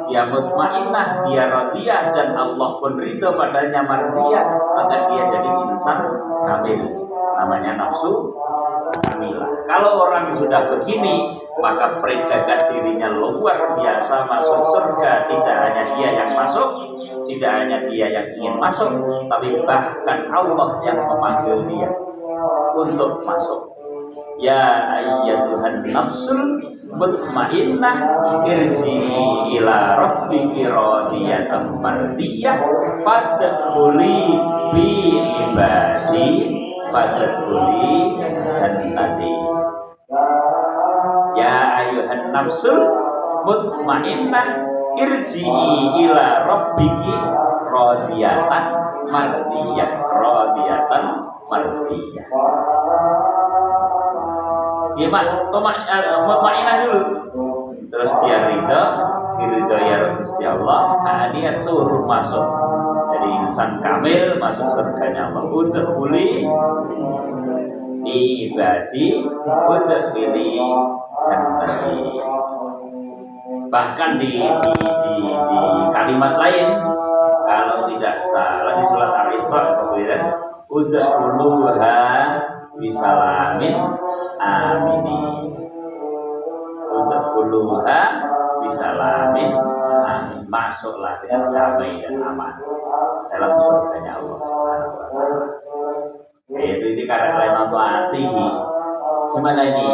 dia mutmainnah, dia radiyah, dan Allah pun ridho padanya mardiyah, maka dia jadi insan kamil. Namanya nafsu kamilah. Kalau orang sudah begini, maka predikat dirinya luar biasa masuk surga. Tidak hanya dia yang masuk, tidak hanya dia yang ingin masuk, tapi bahkan Allah yang memanggil dia. untuk masuk. Ya ayyatuhan nafsul mutmainnah irji'i ila rabbiki radiyatan mardiyah fadkhuli fi ibadi fadkhuli jannati. Ya ayyuhan nafsul mutmainnah irji'i ila rabbiki radiyatan mardiyah radiyatan mardiyah. Gimana? Mutmainah dulu. Terus dia ridha ya Gusti Allah. Nah, dia suruh masuk. Jadi insan kamil masuk surganya Allah. Udkhuli ibadi udkhili jannati. Bahkan di kalimat lain, kalau tidak salah di surat Al-Isra kemudian udkhuluha bisalamin amini. Udkhuluha bisalamin amin. Masuklah dengan damai dan aman dalam surganya Allah Subhanahu wa taala. Itu karena lain hati. Gimana ini?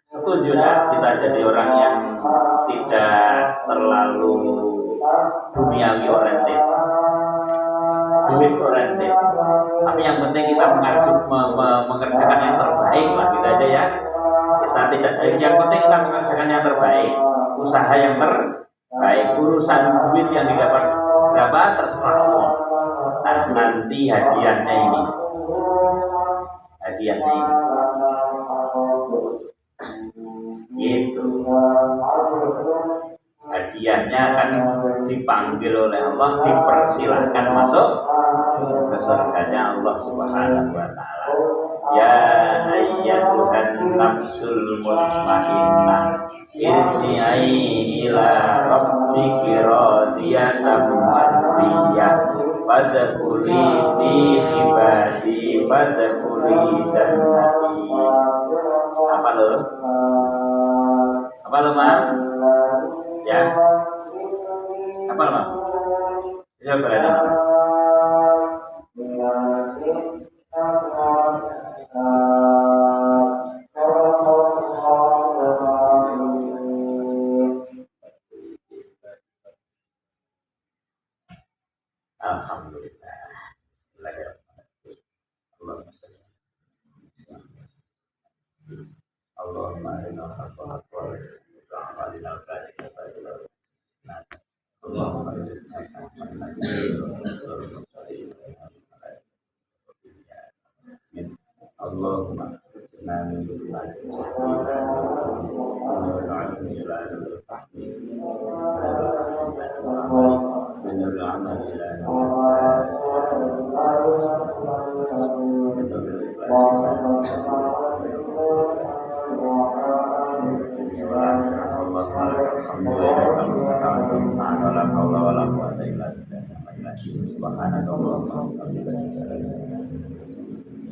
Setuju tidak kita jadi orang yang tidak terlalu duniawi oriented, duit oriented, tapi yang penting kita mengerjakan yang terbaik lah, gitu aja ya. Kita tidak, yang penting kita mengerjakan yang terbaik, usaha yang terbaik, urusan duit yang didapat berapa terserah Allah. Nah, nanti hadiahnya ini gitu. Hadiahnya akan dipanggil oleh Allah, dipersilahkan masuk ke surganya Allah Subhanahu wa taala. Ya ayyatuhan nafsul mutmainnah irji'i ila rabbiki radiyatan mardiyah fadkhuli fi ibadi fadkhuli jannati. Apa lo, Mam? Ya, apa lo, Mam? Bisa berada. Alhamdulillah. Allahumma inna al-haqqa wa al-batil Allahumma Allahumma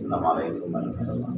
Assalamualaikum warahmatullahi wabarakatuh.